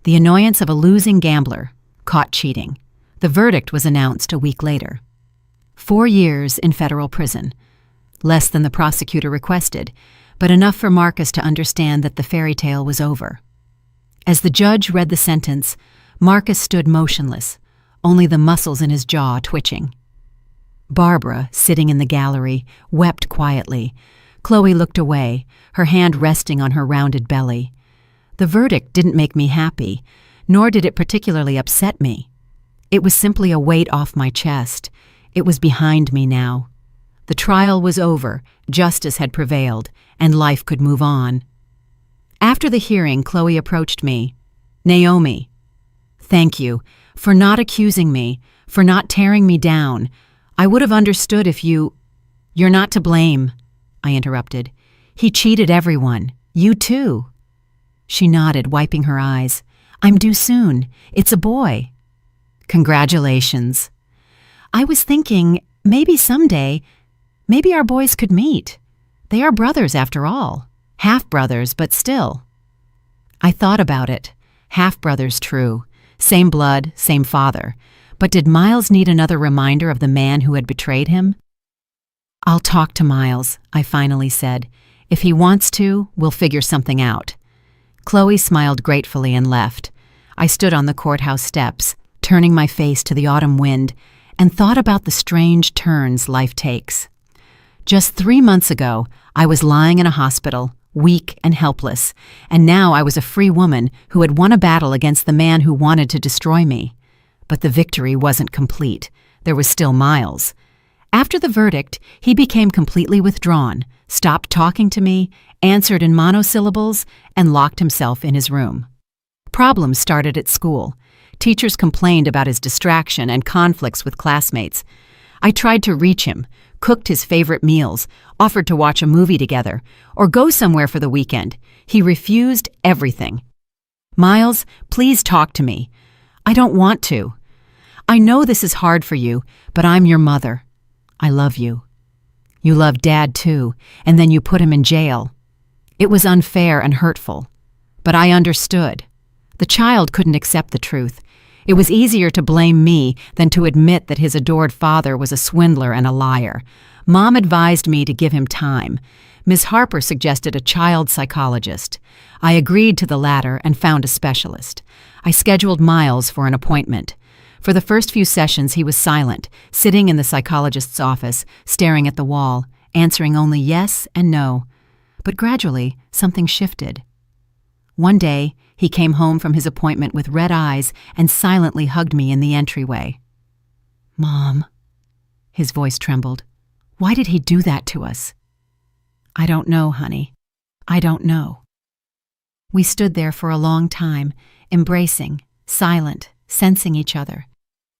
[SPEAKER 1] The annoyance of a losing gambler, caught cheating. The verdict was announced a week later. 4 years in federal prison. Less than the prosecutor requested, but enough for Marcus to understand that the fairy tale was over. As the judge read the sentence, Marcus stood motionless, only the muscles in his jaw twitching. Barbara, sitting in the gallery, wept quietly. Chloe looked away, her hand resting on her rounded belly. The verdict didn't make me happy, nor did it particularly upset me. It was simply a weight off my chest. It was behind me now. The trial was over, justice had prevailed, and life could move on. After the hearing, Chloe approached me. "Naomi, thank you for not accusing me, for not tearing me down. I would have understood if you—" "You're not to blame," I interrupted. "He cheated everyone. You too." She nodded, wiping her eyes. "I'm due soon. It's a boy." "Congratulations." "I was thinking, maybe someday, maybe our boys could meet. They are brothers after all. Half-brothers, but still." I thought about it. Half-brothers, true. Same blood, same father. But did Miles need another reminder of the man who had betrayed him? "I'll talk to Miles," I finally said. "If he wants to, we'll figure something out." Chloe smiled gratefully and left. I stood on the courthouse steps, turning my face to the autumn wind, and thought about the strange turns life takes. Just 3 months ago, I was lying in a hospital, weak and helpless, and now I was a free woman who had won a battle against the man who wanted to destroy me. But the victory wasn't complete. There was still Miles. After the verdict, he became completely withdrawn, stopped talking to me, answered in monosyllables, and locked himself in his room. Problems started at school. Teachers complained about his distraction and conflicts with classmates. I tried to reach him, cooked his favorite meals, offered to watch a movie together, or go somewhere for the weekend. He refused everything. "Miles, please talk to me." "I don't want to." "I know this is hard for you, but I'm your mother. I love you." "You love Dad too, and then you put him in jail." It was unfair and hurtful, but I understood. The child couldn't accept the truth. It was easier to blame me than to admit that his adored father was a swindler and a liar. Mom advised me to give him time. Ms. Harper suggested a child psychologist. I agreed to the latter and found a specialist. I scheduled Miles for an appointment. For the first few sessions, he was silent, sitting in the psychologist's office, staring at the wall, answering only yes and no. But gradually, something shifted. One day, he came home from his appointment with red eyes and silently hugged me in the entryway. "Mom," his voice trembled. "Why did he do that to us?" "I don't know, honey. I don't know." We stood there for a long time, embracing, silent, sensing each other.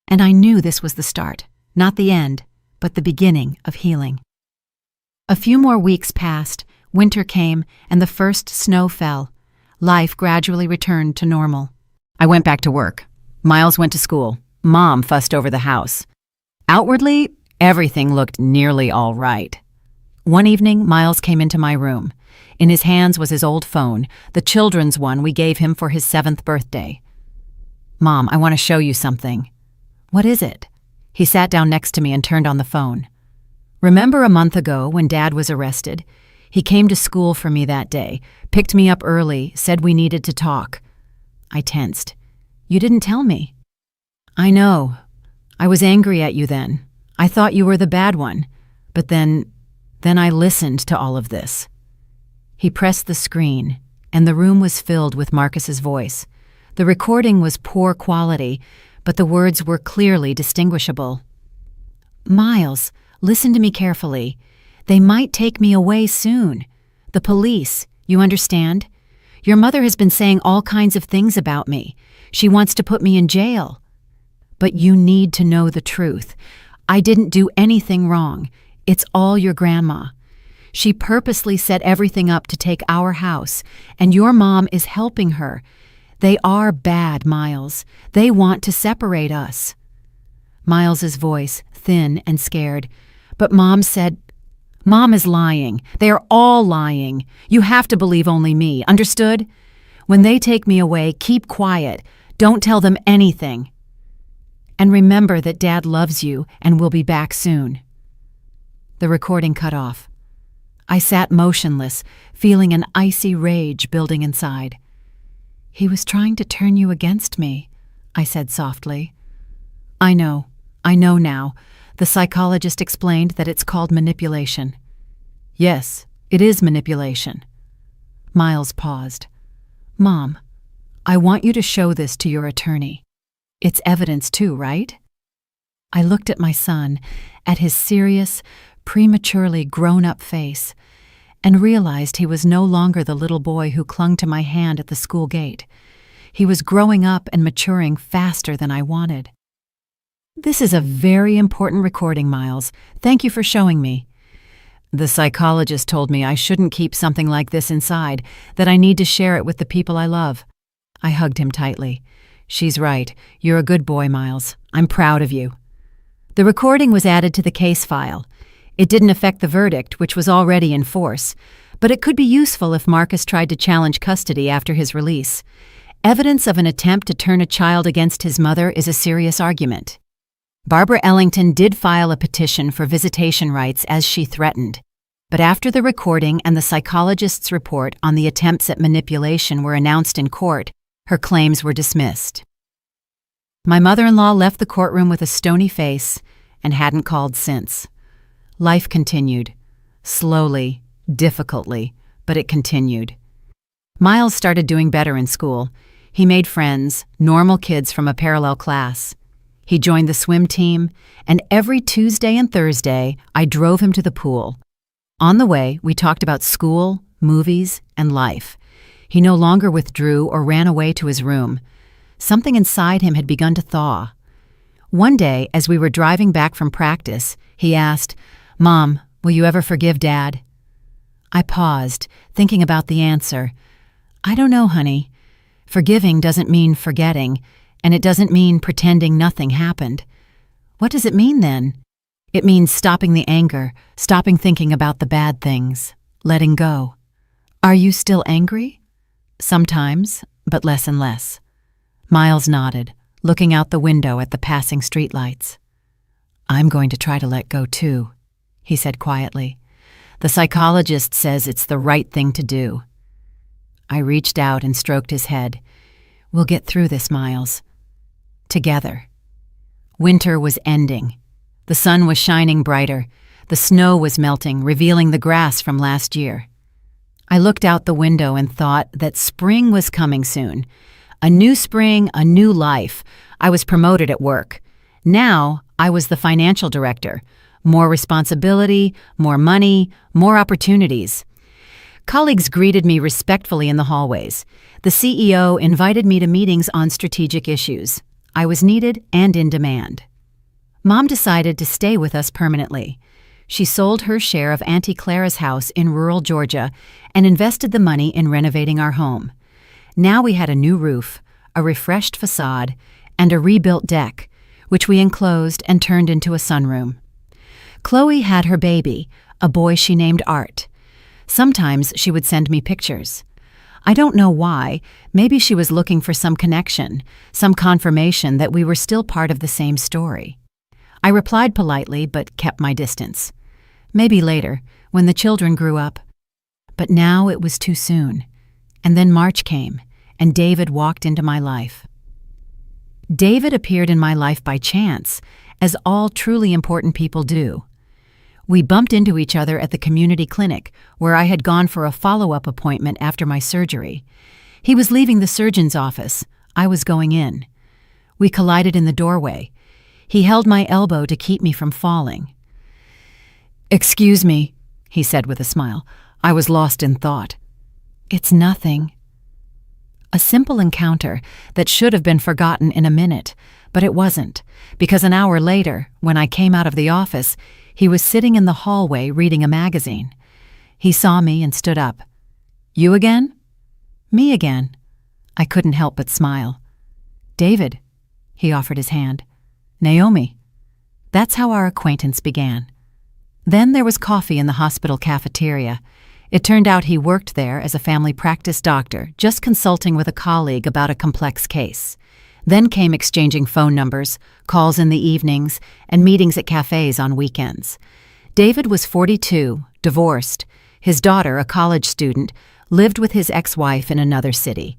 [SPEAKER 1] And I knew this was the start, not the end, but the beginning of healing. A few more weeks passed, winter came, and the first snow fell. Life gradually returned to normal. I went back to work. Miles went to school. Mom fussed over the house. Outwardly, everything looked nearly all right. One evening, Miles came into my room. In his hands was his old phone, the children's one we gave him for his 7th birthday. "Mom, I want to show you something." "What is it?" He sat down next to me and turned on the phone. "Remember a month ago when Dad was arrested? He came to school for me that day, picked me up early, said we needed to talk." I tensed. "You didn't tell me." "I know. I was angry at you then. I thought you were the bad one. But then I listened to all of this." He pressed the screen, and the room was filled with Marcus's voice. The recording was poor quality, but the words were clearly distinguishable. "Miles, listen to me carefully. They might take me away soon. The police, you understand? Your mother has been saying all kinds of things about me. She wants to put me in jail. But you need to know the truth. I didn't do anything wrong. It's all your grandma. She purposely set everything up to take our house, and your mom is helping her. They are bad, Miles. They want to separate us." Miles's voice, thin and scared. But Mom said, "Mom is lying. They are all lying. You have to believe only me, understood? When they take me away, keep quiet. Don't tell them anything. And remember that Dad loves you and will be back soon." The recording cut off. I sat motionless, feeling an icy rage building inside. "He was trying to turn you against me," I said softly. I know now. The psychologist explained that it's called manipulation." "Yes, it is manipulation." Miles paused. "Mom, I want you to show this to your attorney. It's evidence too, right?" I looked at my son, at his serious, prematurely grown-up face, and realized he was no longer the little boy who clung to my hand at the school gate. He was growing up and maturing faster than I wanted. "This is a very important recording, Miles. Thank you for showing me. The psychologist told me I shouldn't keep something like this inside, that I need to share it with the people I love." I hugged him tightly. "She's right. You're a good boy, Miles. I'm proud of you." The recording was added to the case file. It didn't affect the verdict, which was already in force, but it could be useful if Marcus tried to challenge custody after his release. Evidence of an attempt to turn a child against his mother is a serious argument. Barbara Ellington did file a petition for visitation rights as she threatened, but after the recording and the psychologist's report on the attempts at manipulation were announced in court, her claims were dismissed. My mother-in-law left the courtroom with a stony face and hadn't called since. Life continued. Slowly, difficultly, but it continued. Miles started doing better in school. He made friends, normal kids from a parallel class. He joined the swim team, and every Tuesday and Thursday, I drove him to the pool. On the way, we talked about school, movies, and life. He no longer withdrew or ran away to his room. Something inside him had begun to thaw. One day, as we were driving back from practice, he asked, "Mom, will you ever forgive Dad?" I paused, thinking about the answer. "I don't know, honey. Forgiving doesn't mean forgetting, and it doesn't mean pretending nothing happened. What does it mean then? It means stopping the anger, stopping thinking about the bad things, letting go." "Are you still angry?" "Sometimes, but less and less." Miles nodded, looking out the window at the passing streetlights. "I'm going to try to let go too," he said quietly. "The psychologist says it's the right thing to do." I reached out and stroked his head. "We'll get through this, Miles. Together." Winter was ending. The sun was shining brighter. The snow was melting, revealing the grass from last year. I looked out the window and thought that spring was coming soon. A new spring, a new life. I was promoted at work. Now I was the financial director. More responsibility, more money, more opportunities. Colleagues greeted me respectfully in the hallways. The CEO invited me to meetings on strategic issues. I was needed and in demand. Mom decided to stay with us permanently. She sold her share of Auntie Clara's house in rural Georgia and invested the money in renovating our home. Now we had a new roof, a refreshed facade, and a rebuilt deck, which we enclosed and turned into a sunroom. Chloe had her baby, a boy she named Art. Sometimes she would send me pictures. I don't know why. Maybe she was looking for some connection, some confirmation that we were still part of the same story. I replied politely, but kept my distance. Maybe later, when the children grew up. But now it was too soon. And then March came, and David walked into my life. David appeared in my life by chance, as all truly important people do. We bumped into each other at the community clinic, where I had gone for a follow-up appointment after my surgery. He was leaving the surgeon's office. I was going in. We collided in the doorway. He held my elbow to keep me from falling. "Excuse me," he said with a smile. "I was lost in thought." "It's nothing." A simple encounter that should have been forgotten in a minute, but it wasn't, because an hour later, when I came out of the office, he was sitting in the hallway reading a magazine. He saw me and stood up. "You again?" "Me again." I couldn't help but smile. "David," he offered his hand. "Naomi." That's how our acquaintance began. Then there was coffee in the hospital cafeteria. It turned out he worked there as a family practice doctor, just consulting with a colleague about a complex case. Then came exchanging phone numbers, calls in the evenings, and meetings at cafes on weekends. David was 42, divorced. His daughter, a college student, lived with his ex-wife in another city.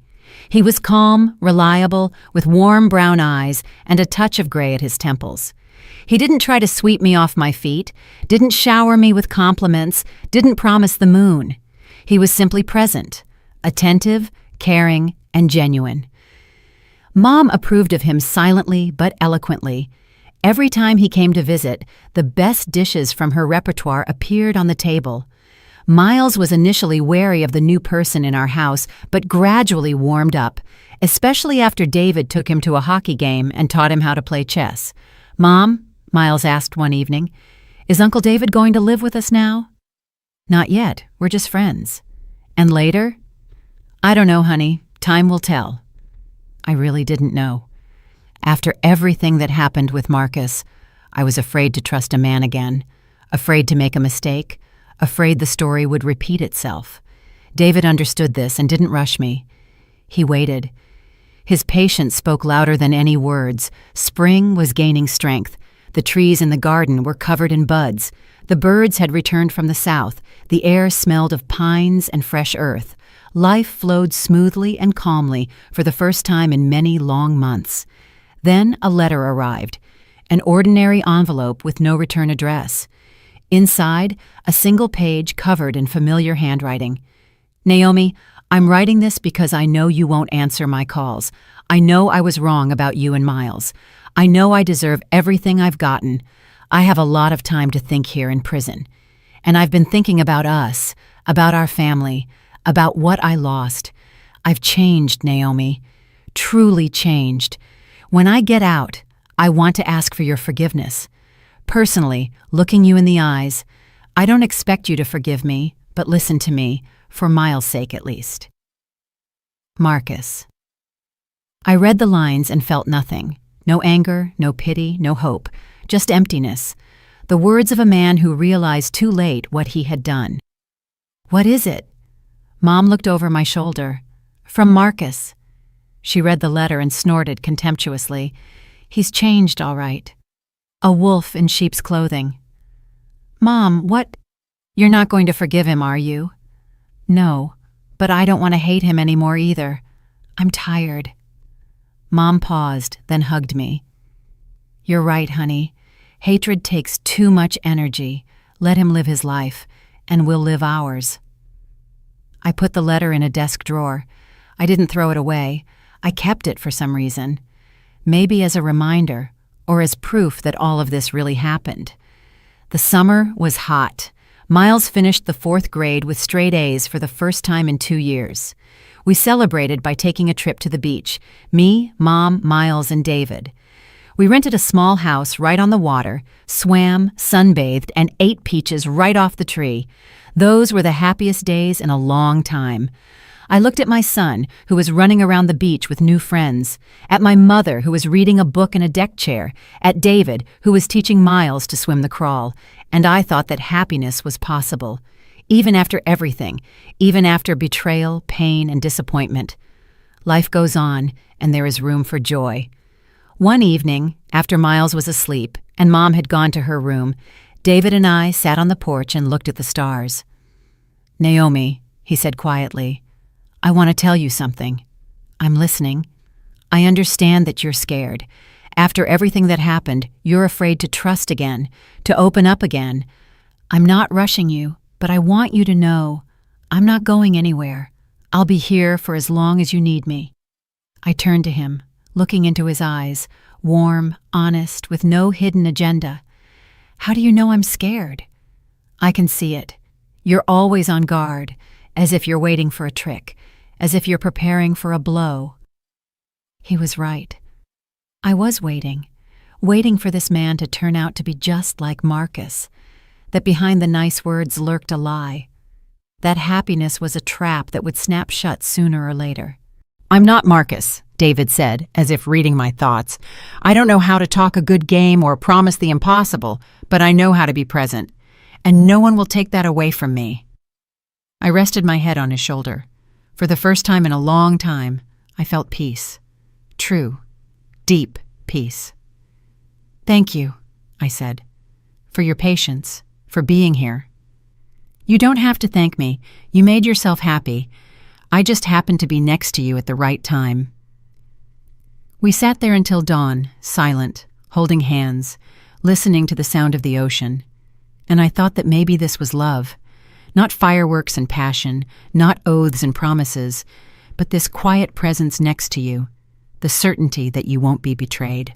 [SPEAKER 1] He was calm, reliable, with warm brown eyes and a touch of gray at his temples. He didn't try to sweep me off my feet, didn't shower me with compliments, didn't promise the moon. He was simply present, attentive, caring, and genuine. Mom approved of him silently but eloquently. Every time he came to visit, the best dishes from her repertoire appeared on the table. Miles was initially wary of the new person in our house, but gradually warmed up, especially after David took him to a hockey game and taught him how to play chess. "Mom," Miles asked one evening, "is Uncle David going to live with us now?" "Not yet. We're just friends." "And later?" "I don't know, honey. Time will tell." I really didn't know. After everything that happened with Marcus, I was afraid to trust a man again, afraid to make a mistake, afraid the story would repeat itself. David understood this and didn't rush me. He waited. His patience spoke louder than any words. Spring was gaining strength. The trees in the garden were covered in buds. The birds had returned from the south. The air smelled of pines and fresh earth. Life flowed smoothly and calmly for the first time in many long months. Then a letter arrived, an ordinary envelope with no return address. Inside, a single page covered in familiar handwriting. "Naomi, I'm writing this because I know you won't answer my calls. I know I was wrong about you and Miles. I know I deserve everything I've gotten. I have a lot of time to think here in prison. And I've been thinking about us, about our family, about what I lost. I've changed, Naomi, truly changed. When I get out, I want to ask for your forgiveness. Personally, looking you in the eyes, I don't expect you to forgive me, but listen to me, for Miles' sake at least." Marcus. I read the lines and felt nothing. No anger, no pity, no hope, just emptiness. The words of a man who realized too late what he had done. "What is it?" Mom looked over my shoulder. "From Marcus." She read the letter and snorted contemptuously. "He's changed, all right. A wolf in sheep's clothing." "Mom, what? You're not going to forgive him, are you?" "No, but I don't want to hate him anymore either. I'm tired." Mom paused, then hugged me. "You're right, honey. Hatred takes too much energy. Let him live his life, and we'll live ours." I put the letter in a desk drawer. I didn't throw it away. I kept it for some reason. Maybe as a reminder, or as proof that all of this really happened. The summer was hot. Miles finished the 4th grade with straight A's for the first time in 2 years. We celebrated by taking a trip to the beach, me, Mom, Miles, and David. We rented a small house right on the water, swam, sunbathed, and ate peaches right off the tree. Those were the happiest days in a long time. I looked at my son, who was running around the beach with new friends, at my mother, who was reading a book in a deck chair, at David, who was teaching Miles to swim the crawl, and I thought that happiness was possible, even after everything, even after betrayal, pain, and disappointment. Life goes on, and there is room for joy. One evening, after Miles was asleep and Mom had gone to her room, David and I sat on the porch and looked at the stars. "Naomi," he said quietly, "I want to tell you something. I'm listening. I understand that you're scared. After everything that happened, you're afraid to trust again, to open up again. I'm not rushing you, but I want you to know I'm not going anywhere. I'll be here for as long as you need me." I turned to him, looking into his eyes, warm, honest, with no hidden agenda. "How do you know I'm scared?" "I can see it. You're always on guard, as if you're waiting for a trick, as if you're preparing for a blow." He was right. I was waiting for this man to turn out to be just like Marcus, that behind the nice words lurked a lie. That happiness was a trap that would snap shut sooner or later. "I'm not Marcus," David said, as if reading my thoughts. "I don't know how to talk a good game or promise the impossible, but I know how to be present, and no one will take that away from me." I rested my head on his shoulder. For the first time in a long time, I felt peace. True, deep peace. "Thank you," I said, "for your patience, for being here." "You don't have to thank me. You made yourself happy. I just happened to be next to you at the right time." We sat there until dawn, silent, holding hands, listening to the sound of the ocean. And I thought that maybe this was love. Not fireworks and passion, not oaths and promises, but this quiet presence next to you, the certainty that you won't be betrayed.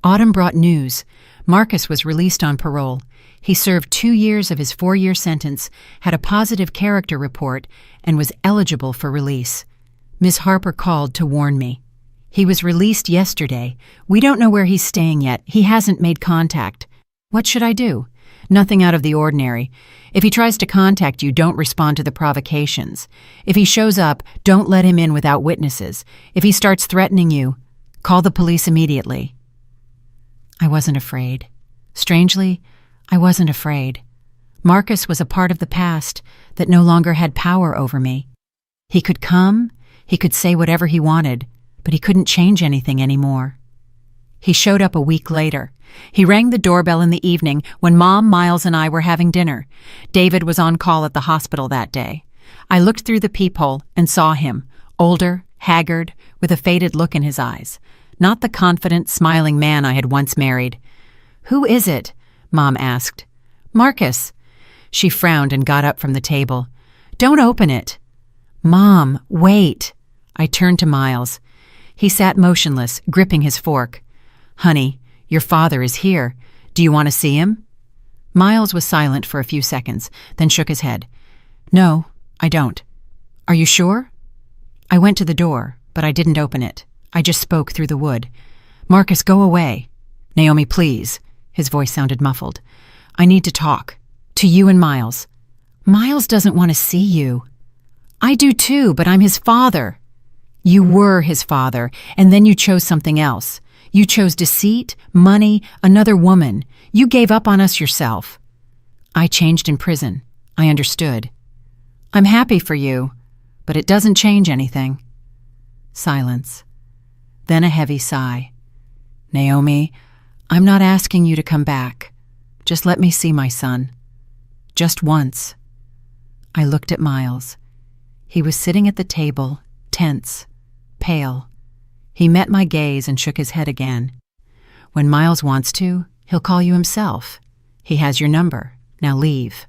[SPEAKER 1] Autumn brought news. Marcus was released on parole. He served 2 years of his 4-year sentence, had a positive character report, and was eligible for release. Ms. Harper called to warn me. "He was released yesterday. We don't know where he's staying yet. He hasn't made contact." What should I do? Nothing out of the ordinary. If he tries to contact you, don't respond to the provocations. If he shows up, don't let him in without witnesses. If he starts threatening you, call the police immediately. I wasn't afraid. Strangely, I wasn't afraid. Marcus was a part of the past that no longer had power over me. He could come, he could say whatever he wanted, but he couldn't change anything anymore. He showed up a week later. He rang the doorbell in the evening when Mom, Miles, and I were having dinner. David was on call at the hospital that day. I looked through the peephole and saw him, older, haggard, with a faded look in his eyes. Not the confident, smiling man I had once married. "Who is it?" Mom asked. "Marcus." She frowned and got up from the table. "Don't open it." "Mom, wait." I turned to Miles. He sat motionless, gripping his fork. "Honey, your father is here. Do you want to see him?" Miles was silent for a few seconds, then shook his head. "No, I don't." "Are you sure?" I went to the door, but I didn't open it. I just spoke through the wood. "Marcus, go away." "Naomi, please." His voice sounded muffled. "I need to talk. To you and Miles." "Miles doesn't want to see you." "I do too, but I'm his father." "You were his father, and then you chose something else. You chose deceit, money, another woman. You gave up on us yourself." "I changed in prison. I understood." "I'm happy for you, but it doesn't change anything." Silence. Then a heavy sigh. "Naomi, I'm not asking you to come back. Just let me see my son. Just once." I looked at Miles. He was sitting at the table, tense, pale. He met my gaze and shook his head again. "When Miles wants to, he'll call you himself. He has your number. Now leave."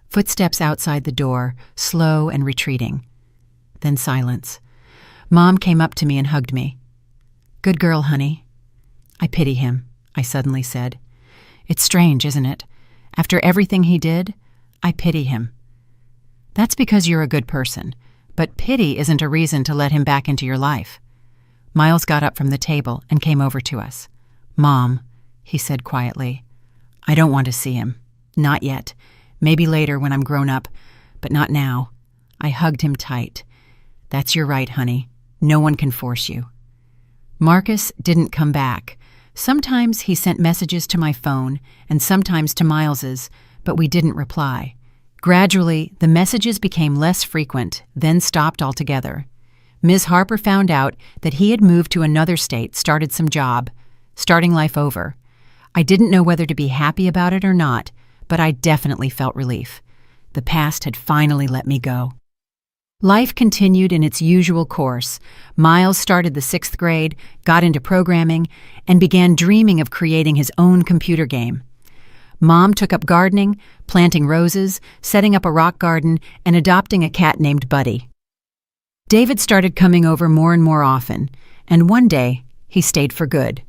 [SPEAKER 1] Footsteps outside the door, slow and retreating. Then silence. Mom came up to me and hugged me. "Good girl, honey." "I pity him," I suddenly said. "It's strange, isn't it? After everything he did, I pity him." "That's because you're a good person, but pity isn't a reason to let him back into your life." Miles got up from the table and came over to us. "Mom," he said quietly, "I don't want to see him. Not yet. Maybe later when I'm grown up, but not now." I hugged him tight. "That's your right, honey. No one can force you." Marcus didn't come back. Sometimes he sent messages to my phone and sometimes to Miles's, but we didn't reply. Gradually, the messages became less frequent, then stopped altogether. Ms. Harper found out that he had moved to another state, started some job, starting life over. I didn't know whether to be happy about it or not, but I definitely felt relief. The past had finally let me go. Life continued in its usual course. Miles started the 6th grade, got into programming, and began dreaming of creating his own computer game. Mom took up gardening, planting roses, setting up a rock garden, and adopting a cat named Buddy. David started coming over more and more often, and one day he stayed for good.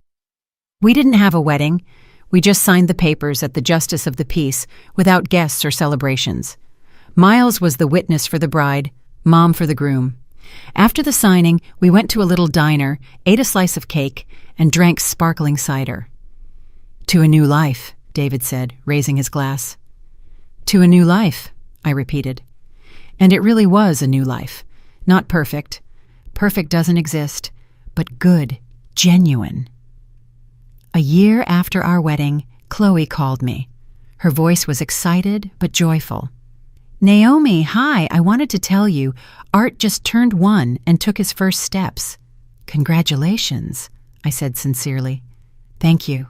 [SPEAKER 1] We didn't have a wedding. We just signed the papers at the Justice of the Peace without guests or celebrations. Miles was the witness for the bride, Mom for the groom. After the signing, we went to a little diner, ate a slice of cake, and drank sparkling cider. "To a new life," David said, raising his glass. "To a new life," I repeated. And it really was a new life. Not perfect. Perfect doesn't exist, but good, genuine. A year after our wedding, Chloe called me. Her voice was excited but joyful. "Naomi, hi, I wanted to tell you, Art just turned 1 and took his first steps." "Congratulations," I said sincerely. "Thank you.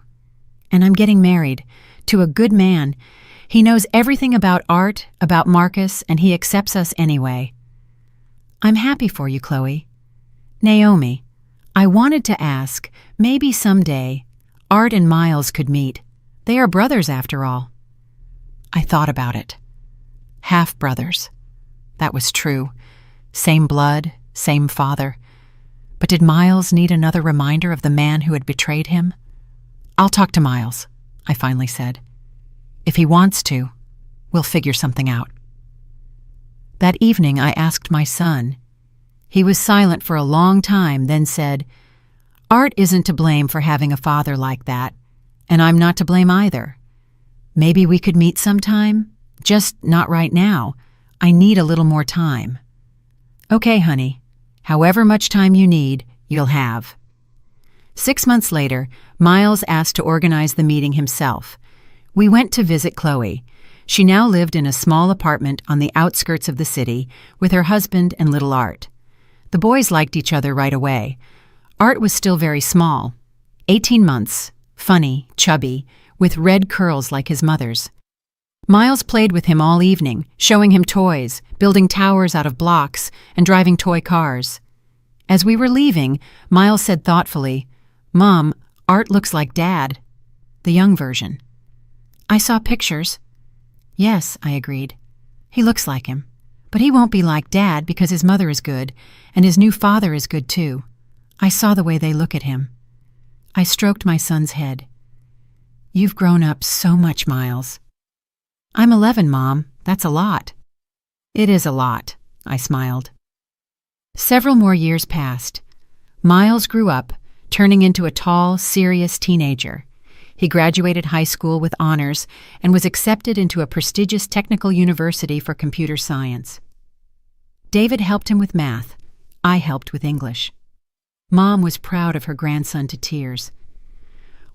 [SPEAKER 1] And I'm getting married, to a good man. He knows everything about Art, about Marcus, and he accepts us anyway." "I'm happy for you, Chloe." "Naomi, I wanted to ask, maybe someday, Art and Miles could meet. They are brothers after all." I thought about it. Half-brothers. That was true. Same blood, same father. But did Miles need another reminder of the man who had betrayed him? "I'll talk to Miles," I finally said. "If he wants to, we'll figure something out." That evening I asked my son. He was silent for a long time, then said, "Art isn't to blame for having a father like that, and I'm not to blame either. Maybe we could meet sometime? Just not right now. I need a little more time." "Okay, honey. However much time you need, you'll have." 6 months later, Miles asked to organize the meeting himself. We went to visit Chloe. She now lived in a small apartment on the outskirts of the city with her husband and little Art. The boys liked each other right away. Art was still very small, 18 months, funny, chubby, with red curls like his mother's. Miles played with him all evening, showing him toys, building towers out of blocks, and driving toy cars. As we were leaving, Miles said thoughtfully, "Mom, Art looks like Dad, the young version." "I saw pictures." "Yes," I agreed. "He looks like him. But he won't be like Dad because his mother is good, and his new father is good too. I saw the way they look at him." I stroked my son's head. "You've grown up so much, Miles." "I'm 11, Mom. That's a lot." "It is a lot," I smiled. Several more years passed. Miles grew up, turning into a tall, serious teenager. He graduated high school with honors and was accepted into a prestigious technical university for computer science. David helped him with math. I helped with English. Mom was proud of her grandson to tears.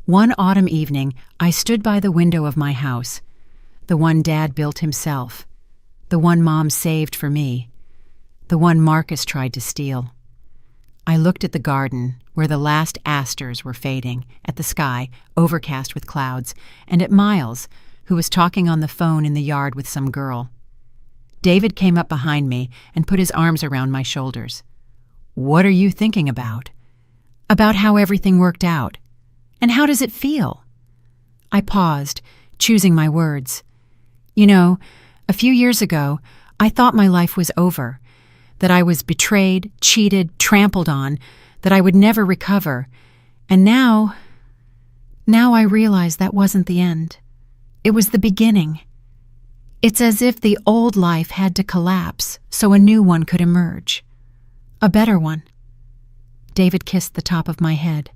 [SPEAKER 1] One autumn evening, I stood by the window of my house, the one Dad built himself, the one Mom saved for me, the one Marcus tried to steal. I looked at the garden, where the last asters were fading, at the sky, overcast with clouds, and at Miles, who was talking on the phone in the yard with some girl. David came up behind me and put his arms around my shoulders. "What are you thinking about?" "About how everything worked out. And how does it feel?" I paused, choosing my words. "You know, a few years ago, I thought my life was over, that I was betrayed, cheated, trampled on, that I would never recover. And now I realize that wasn't the end. It was the beginning. It's as if the old life had to collapse so a new one could emerge. A better one." David kissed the top of my head.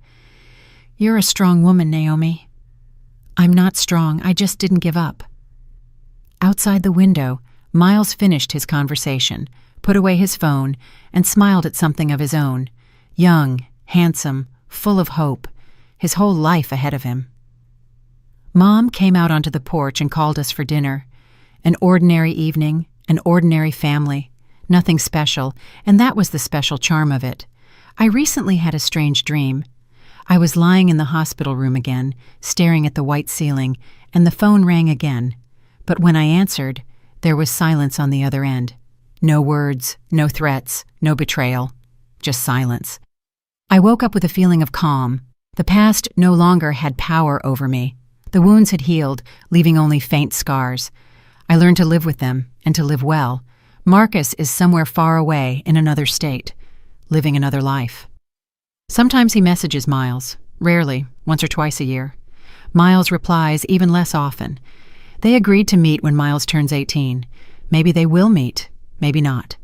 [SPEAKER 1] "You're a strong woman, Naomi." "I'm not strong, I just didn't give up." Outside the window, Miles finished his conversation, put away his phone, and smiled at something of his own. Young, handsome, full of hope, his whole life ahead of him. Mom came out onto the porch and called us for dinner. An ordinary evening, an ordinary family, nothing special, and that was the special charm of it. I recently had a strange dream. I was lying in the hospital room again, staring at the white ceiling, and the phone rang again. But when I answered, there was silence on the other end. No words, no threats, no betrayal, just silence. I woke up with a feeling of calm. The past no longer had power over me. The wounds had healed, leaving only faint scars. I learned to live with them, and to live well. Marcus is somewhere far away in another state, living another life. Sometimes he messages Miles, rarely, once or twice a year. Miles replies even less often. They agreed to meet when Miles turns 18. Maybe they will meet, maybe not.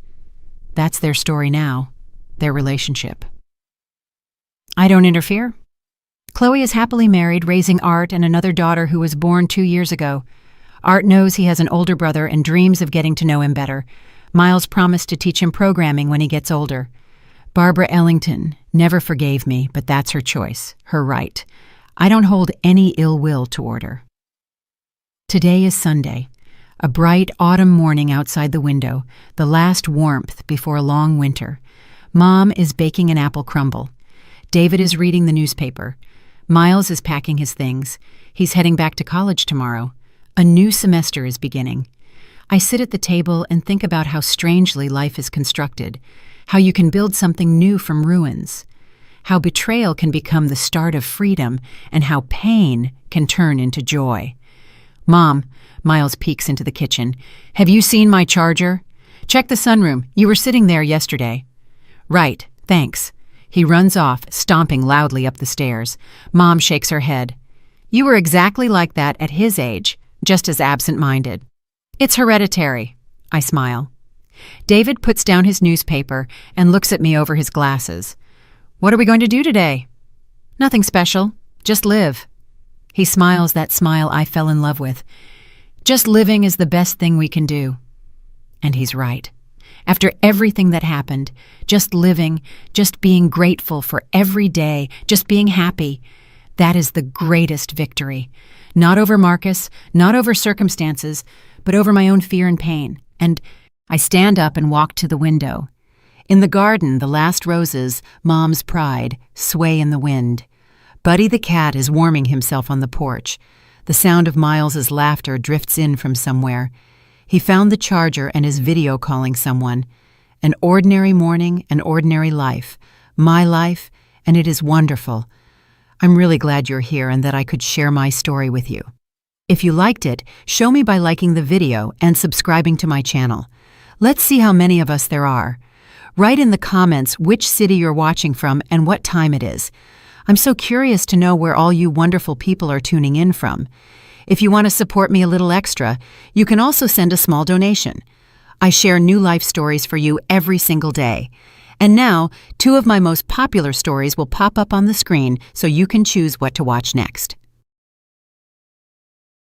[SPEAKER 1] That's their story now, their relationship. I don't interfere. Chloe is happily married, raising Art and another daughter who was born 2 years ago. Art knows he has an older brother and dreams of getting to know him better. Miles promised to teach him programming when he gets older. Barbara Ellington never forgave me, but that's her choice, her right. I don't hold any ill will toward her. Today is Sunday, a bright autumn morning outside the window, the last warmth before a long winter. Mom is baking an apple crumble. David is reading the newspaper. Miles is packing his things. He's heading back to college tomorrow. A new semester is beginning. I sit at the table and think about how strangely life is constructed, how you can build something new from ruins, how betrayal can become the start of freedom, and how pain can turn into joy. Mom, Miles peeks into the kitchen. Have you seen my charger? Check the sunroom. You were sitting there yesterday. Right, thanks. He runs off, stomping loudly up the stairs. Mom shakes her head. You were exactly like that at his age, just as absent-minded. It's hereditary. I smile. David puts down his newspaper and looks at me over his glasses. What are we going to do today? Nothing special. Just live. He smiles that smile I fell in love with. Just living is the best thing we can do. And he's right. After everything that happened, just living, just being grateful for every day, just being happy, that is the greatest victory. Not over Marcus, not over circumstances, but over my own fear and pain. And I stand up and walk to the window. In the garden, the last roses, Mom's pride, sway in the wind. Buddy the cat is warming himself on the porch. The sound of Miles's laughter drifts in from somewhere. He found the charger and is video calling someone. An ordinary morning, an ordinary life. My life, and it is wonderful. I'm really glad you're here and that I could share my story with you. If you liked it, show me by liking the video and subscribing to my channel. Let's see how many of us there are. Write in the comments which city you're watching from and what time it is. I'm so curious to know where all you wonderful people are tuning in from. If you want to support me a little extra, you can also send a small donation. I share new life stories for you every single day. And now, 2 of my most popular stories will pop up on the screen so you can choose what to watch next.